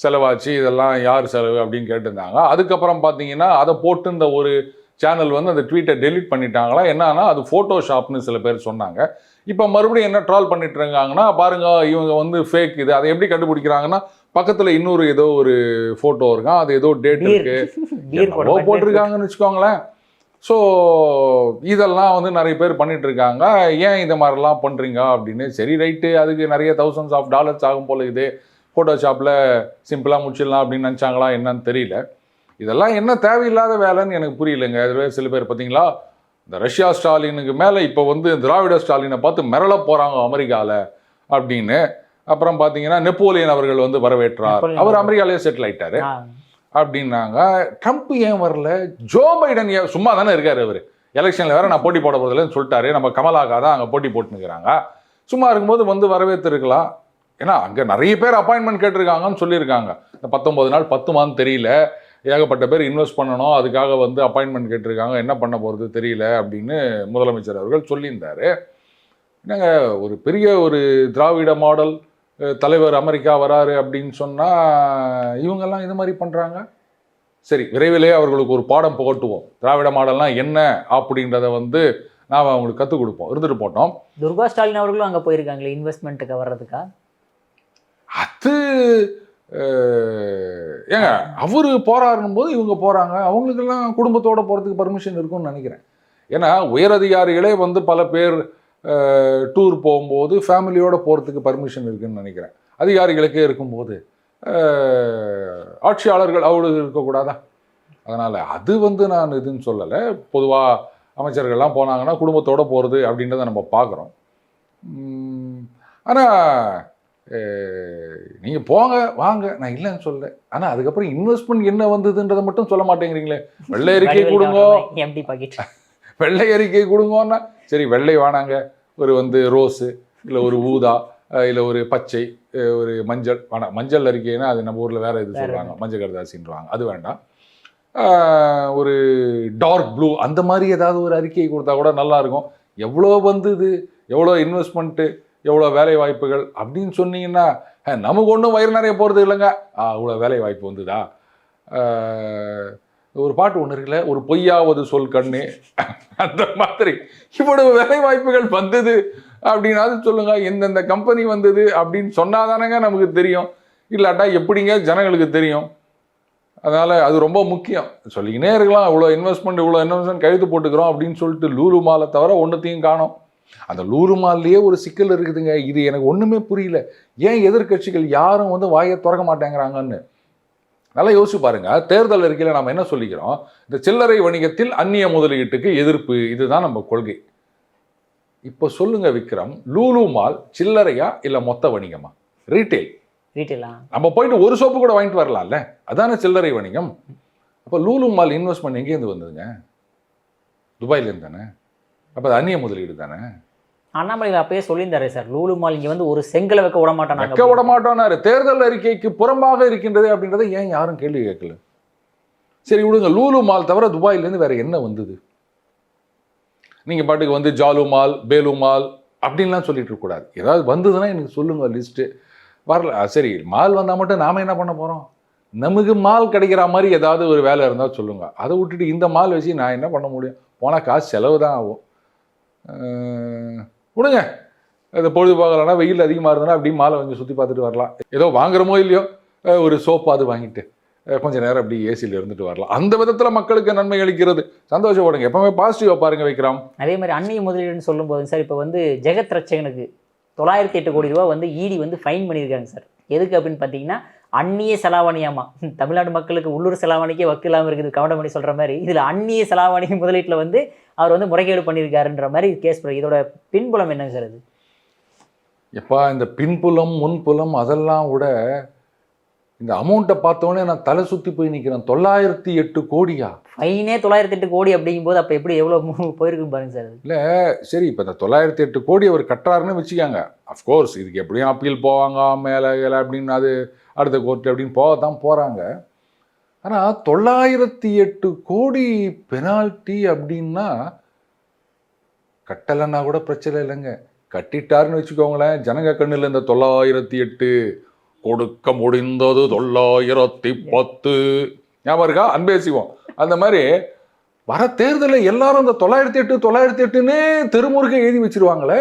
செலவாச்சு, இதெல்லாம் யார் செலவு அப்படின்னு கேட்டிருந்தாங்க. அதுக்கப்புறம் பார்த்தீங்கன்னா அதை போட்டு இந்த ஒரு சேனல் வந்து அந்த ட்வீட்டை டெலிட் பண்ணிட்டாங்களா என்னன்னா அது ஃபோட்டோஷாப்னு சில பேர் சொன்னாங்க. இப்போ மறுபடியும் என்ன ட்ரால் பண்ணிட்டு இருக்காங்கன்னா பாருங்க இவங்க வந்து ஃபேக் இது. அதை எப்படி கண்டுபிடிக்கிறாங்கன்னா பக்கத்தில் இன்னொரு ஏதோ ஒரு ஃபோட்டோ இருக்கான், அது ஏதோ டேட் இருக்கு போட்டிருக்காங்கன்னு வச்சுக்கோங்களேன். ஸோ இதெல்லாம் வந்து நிறைய பேர் பண்ணிட்டு இருக்காங்க. ஏன் இந்த மாதிரிலாம் பண்ணுறீங்க அப்படின்னு. சரி ரைட்டு, அதுக்கு நிறைய thousands of dollars ஆகும் போல இது, ஃபோட்டோஷாப்பில் சிம்பிளாக முடிச்சிடலாம் அப்படின்னு நினச்சாங்களா என்னன்னு தெரியல. இதெல்லாம் என்ன தேவையில்லாத வேலைன்னு எனக்கு புரியலைங்க. அதில் சில பேர் பார்த்தீங்களா இந்த ரஷ்யா ஸ்டாலினுக்கு மேலே இப்போ வந்து திராவிட ஸ்டாலினை பார்த்து மிரள போகிறாங்க அமெரிக்காவில் அப்படின்னு. அப்புறம் பார்த்தீங்கன்னா நெப்போலியன் அவர்கள் வந்து வரவேற்றார், அவர் அமெரிக்காலேயே செட்டில் ஆயிட்டாரு அப்படின்னாங்க. ட்ரம்ப் ஏன் வரல? ஜோ பைடன் ஏன் சும்மா தானே இருக்காரு? அவர் எலெக்ஷனில் வேற நான் போட்டி போட போகிறதுலன்னு சொல்லிட்டாரு. நம்ம கமலாக்கா தான் அங்கே போட்டி போட்டுனுக்கிறாங்க. சும்மா இருக்கும்போது வந்து வரவேற்றிருக்கலாம். ஏன்னா அங்கே நிறைய பேர் அப்பாயின்மெண்ட் கேட்டிருக்காங்கன்னு சொல்லியிருக்காங்க. இந்த 19 நாள் 10 மாதம் தெரியல, ஏகப்பட்ட பேர் இன்வெஸ்ட் பண்ணணும், அதுக்காக வந்து அப்பாயின்மெண்ட் கேட்டிருக்காங்க, என்ன பண்ண போகிறது தெரியல அப்படின்னு முதலமைச்சர் அவர்கள் சொல்லியிருந்தாரு. என்னங்க ஒரு பெரிய ஒரு திராவிட மாடல் தலைவர் அமெரிக்கா வராரு அப்படின்னு சொன்னால் இவங்கெல்லாம் இது மாதிரி பண்ணுறாங்க. சரி, விரைவிலே அவர்களுக்கு ஒரு பாடம் புகட்டுவோம். திராவிட மாடல்லாம் என்ன அப்படின்றத வந்து நாம் அவங்களுக்கு கற்றுக் கொடுப்போம். இருந்துட்டு போட்டோம். துர்கா ஸ்டாலின் அவர்களும் அங்கே போயிருக்காங்களே இன்வெஸ்ட்மெண்ட்டுக்கு வர்றதுக்கா? அது ஏங்க அவரு போறாருன்னும் போது இவங்க போகிறாங்க. அவங்களுக்கெல்லாம் குடும்பத்தோடு போகிறதுக்கு பர்மிஷன் இருக்கும்னு நினைக்கிறேன். ஏன்னா உயரதிகாரிகளே வந்து பல பேர் டூர் போகும்போது ஃபேமிலியோடு போகிறதுக்கு பர்மிஷன் இருக்குதுன்னு நினைக்கிறேன். அதிகாரிகளுக்கே இருக்கும்போது ஆட்சியாளர்கள் அவ்வளோ இருக்கக்கூடாதா? அதனால் அது வந்து நான் இதுன்னு சொல்லலை. பொதுவாக அமைச்சர்கள்லாம் போனாங்கன்னா குடும்பத்தோடு போகிறது அப்படின்றத நம்ம பார்க்குறோம். ஆனால் நீங்கள் போங்க வாங்க, நான் இல்லைன்னு சொல்லலை. ஆனால் அதுக்கப்புறம் இன்வெஸ்ட்மெண்ட் என்ன வந்ததுன்றதை மட்டும் சொல்ல மாட்டேங்கிறீங்களே. வெள்ளை அறிக்கை கொடுங்க, வெள்ளை அறிக்கை கொடுங்கன்னா சரி வெள்ளை வானாங்க, ஒரு வந்து ரோஸு இல்லை ஒரு ஊதா இல்லை ஒரு பச்சை ஒரு மஞ்சள் வேணாம். மஞ்சள் அறிக்கைன்னா அது நம்ம ஊரில் வேறு இது சொல்கிறாங்க, மஞ்சள் கருதாசின்றாங்க, அது வேண்டாம். ஒரு டார்க் ப்ளூ அந்த மாதிரி ஏதாவது ஒரு அறிக்கை கொடுத்தா கூட நல்லாயிருக்கும். எவ்வளோ வந்தது, எவ்வளோ இன்வெஸ்ட்மெண்ட்டு, எவ்வளோ வேலை வாய்ப்புகள் அப்படின்னு சொன்னீங்கன்னா நமக்கு ஒன்றும் வயிறு நிறைய போகிறது இல்லைங்க. அவ்வளோ வேலை வாய்ப்பு வந்துதா? ஒரு பாட்டு ஒன்று இருக்குல்ல, ஒரு பொய்யாவது சொல் கண்ணு, அந்த மாதிரி இவ்வளவு வேலை வாய்ப்புகள் வந்தது அப்படின்னாது சொல்லுங்க. எந்தெந்த கம்பெனி வந்தது அப்படின்னு சொன்னாதானங்க நமக்கு தெரியும். இல்லாட்டா எப்படிங்க ஜனங்களுக்கு தெரியும்? அதனால் அது ரொம்ப முக்கியம். சொல்லிக்கினே இருக்கலாம் இவ்வளோ இன்வெஸ்ட்மெண்ட் கழுத்து போட்டுக்கிறோம் அப்படின்னு சொல்லிட்டு லூலு மாலை தவிர ஒன்றுத்தையும் காணோம். அந்த லூலு மால்லையே ஒரு சிக்கல் இருக்குதுங்க. இது எனக்கு ஒன்றுமே புரியல. ஏன் எதிர்கட்சிகள் யாரும் வந்து வாயை திறக்க மாட்டேங்கிறாங்கன்னு நல்லா யோசிச்சு பாருங்க. தேர்தல் அறிக்கையில் நம்ம என்ன சொல்லிக்கிறோம்? இந்த சில்லறை வணிகத்தில் அந்நிய முதலீட்டுக்கு எதிர்ப்பு, இதுதான் நம்ம கொள்கை. இப்போ சொல்லுங்க விக்ரம், லூலு மால் சில்லறையா இல்லை மொத்த வணிகமா? ரீட்டெயிலா? நம்ம போயிட்டு ஒரு சோப்பு கூட வாங்கிட்டு வரலாம்ல, அதான சில்லறை வணிகம். அப்போ லூலு மால் இன்வெஸ்ட்மெண்ட் எங்கேருந்து வந்ததுங்க? துபாயிலேருந்து தானே. அப்போ அது அந்நிய முதலீடு தானே. அண்ணாமலை அப்பயே சொல்லியிருந்தாரு சார், லூலு மால் இங்கே வந்து ஒரு செங்கலை வைக்க விட மாட்டோம்னாரு. தேர்தல் அறிக்கைக்கு புறம்பாக இருக்கின்றது அப்படின்றத ஏன் யாரும் கேள்வி கேட்கல? சரி விடுங்க, லூலு மால் தவிர துபாயிலேருந்து வேற என்ன வந்தது? நீங்கள் பாட்டுக்கு வந்து ஜாலு மால், பேலு மால், அப்படின்லாம் சொல்லிட்டு இருக்கக்கூடாது. ஏதாவது வந்ததுன்னா எனக்கு சொல்லுங்க லிஸ்ட்டு. வரல சரி, மால் வந்தால் மட்டும் நாம் என்ன பண்ண போகிறோம்? நமக்கு மால் கிடைக்கிற மாதிரி ஏதாவது ஒரு வேலை இருந்தால் சொல்லுங்க. அதை விட்டுட்டு இந்த மால் வச்சு நான் என்ன பண்ண முடியும்? போனால் காசு செலவு தான் ஆகும். விடுங்க. அது பொழுதுபோகலன்னா வெயில் அதிகமாக இருந்ததுன்னா அப்படியே மாலை கொஞ்சம் சுற்றி பார்த்துட்டு வரலாம். ஏதோ வாங்குறமோ இல்லையோ ஒரு சோப்பாது வாங்கிட்டு கொஞ்சம் நேரம் அப்படி ஏசியில் இருந்துட்டு வரலாம். அந்த விதத்தில் மக்களுக்கு நன்மை அளிக்கிறது. சந்தோஷப்படுங்க. எப்பவுமே பாசிட்டிவாக பாருங்க வைக்கிறோம். அதே மாதிரி அந்நிய முதலீடுன்னு சொல்லும்போது சார், இப்போ வந்து ஜெகத் ரட்சகனுக்கு 908 கோடி ரூபா வந்து இடி வந்து ஃபைன் பண்ணியிருக்காங்க சார். எதுக்கு அப்படின்னு பார்த்தீங்கன்னா, அந்நிய செலாவணியாமா. தமிழ்நாடு மக்களுக்கு உள்ளூர் செலாவணிக்கே வக்கு இல்லாமல் இருக்குது கவுண்டமணி சொல்கிற மாதிரி, இதில் அந்நிய செலாவணி முதலீட்டில் வந்து அவர் வந்து முறைகேடு பண்ணியிருக்காருன்ற மாதிரி கேஸ். இதோட பின்புலம் என்னங்க சார் அது? எப்பா இந்த பின்புலம் முன்புலம் அதெல்லாம் விட இந்த அமௌண்ட்டை பார்த்தோன்னே நான் தலை சுற்றி போய் நிற்கிறேன். 908 கோடியா? ஃபைனே 908 கோடி அப்படிங்கும்போது அப்போ எப்படி எவ்வளோ போயிருக்குன்னு பாருங்க சார். இல்லை சரி, இப்போ இந்த 908 கோடி அவர் கட்டுறாருன்னு வச்சுக்காங்க. அஃப்கோர்ஸ் இதுக்கு எப்படியும் அப்பீல் போவாங்க, மேலே அப்படின்னு அது அடுத்த கோர்ட்டு அப்படின்னு போகத்தான் போகிறாங்க. ஆனால் 908 கோடி பெனால்ட்டி அப்படின்னா கட்டலைன்னா கூட பிரச்சனை இல்லைங்க. கட்டிட்டாருன்னு வச்சுக்கோங்களேன், ஜனங்க கண்ணில் இந்த 908 கொடுக்க முடிந்தது 910 ஞாபகம் இருக்கா? அன்பே சிவம் அந்த மாதிரி வர தேர்தலில் எல்லாரும் இந்த 908 தெருமுருகை எழுதி வச்சிருவாங்களே.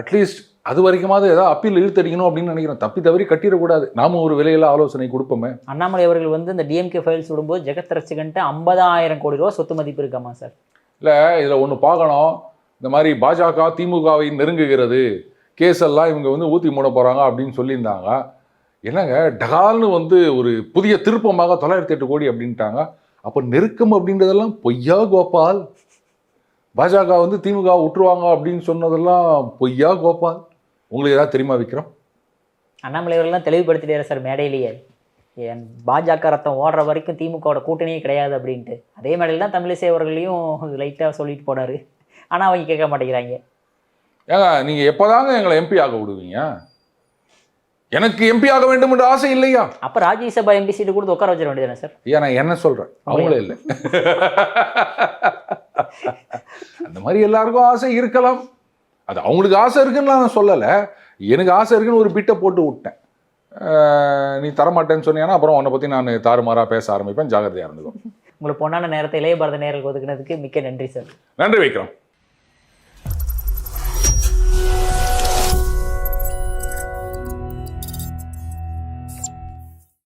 அட்லீஸ்ட் அது வரைக்குமாவது ஏதாவது அப்பீல் இழுத்தடிக்கணும் அப்படின்னு நினைக்கிறேன். தப்பி தவறி கட்டிடக்கூடாது. நாம ஒரு விலையில ஆலோசனை கொடுப்போமே. அண்ணாமலை அவர்கள் வந்து இந்த டிஎம்கே ஃபைல்ஸ் விடும்போது ஜெகத் ரட்சகன்ட்டு 50,000 கோடி ரூபா சொத்து மதிப்பு இருக்காமா சார்? இல்லை இதில் ஒன்று பார்க்கணும். இந்த மாதிரி பாஜக திமுகவை நெருங்குகிறது, கேஸ் எல்லாம் இவங்க வந்து ஊற்றி மூட போகிறாங்க அப்படின்னு சொல்லியிருந்தாங்க. என்னங்க டகால்னு வந்து ஒரு புதிய திருப்பமாக 908 கோடி அப்படின்ட்டாங்க. அப்போ நெருக்கம் அப்படின்றதெல்லாம் பொய்யா கோபால்? பாஜக வந்து திமுக விட்டுருவாங்க அப்படின்னு சொன்னதெல்லாம் பொய்யா கோபால்? உங்களுக்கு ஏதாவது தெரியுமா விக்ரம்? அண்ணாமலை அவர்கள்லாம் தெளிவுபடுத்திட்டாரு சார் மேடையிலேயே. என் பாஜக ரத்தம் ஓடுற வரைக்கும் திமுகவோட கூட்டணியே கிடையாது அப்படின்ட்டு. அதே மேடையில் தான் தமிழிசை அவர்களையும் லைட்டாக சொல்லிட்டு போனார். ஆனால் அவங்க கேட்க மாட்டேங்கிறாங்க. ஏங்க நீங்கள் எப்போதாங்க எங்களை எம்பி ஆக விடுவீங்க? எனக்கு எம்பி ஆக வேண்டும் என்ற ஆசை இல்லையா? அப்போ ராஜ்யசபா எம்பி சீட்டு கொடுத்து உட்கார வச்சிட வேண்டியதானே சார்? ஏன் நான் என்ன சொல்கிறேன், அவங்களே இல்லை. அந்த மாதிரி எல்லாருக்கும் ஆசை இருக்கலாம். அது அவங்களுக்கு ஆசை இருக்குன்னு நான் சொல்லலை. எனக்கு ஆசை இருக்குன்னு ஒரு பிட்டை போட்டு விட்டேன். நீ தரமாட்டேன்னு சொன்னீங்கன்னா அப்புறம் உன்னை பற்றி நான் தாறுமாறாக பேச ஆரம்பிப்பேன். ஜாகிரதையாக இருந்துக்கும். உங்களுக்கு பொன்னான நேரத்தை இளைய பாரத நேரங்களுக்கு ஒதுக்குனதுக்கு மிக்க நன்றி சார். நன்றி வைக்கிறோம்.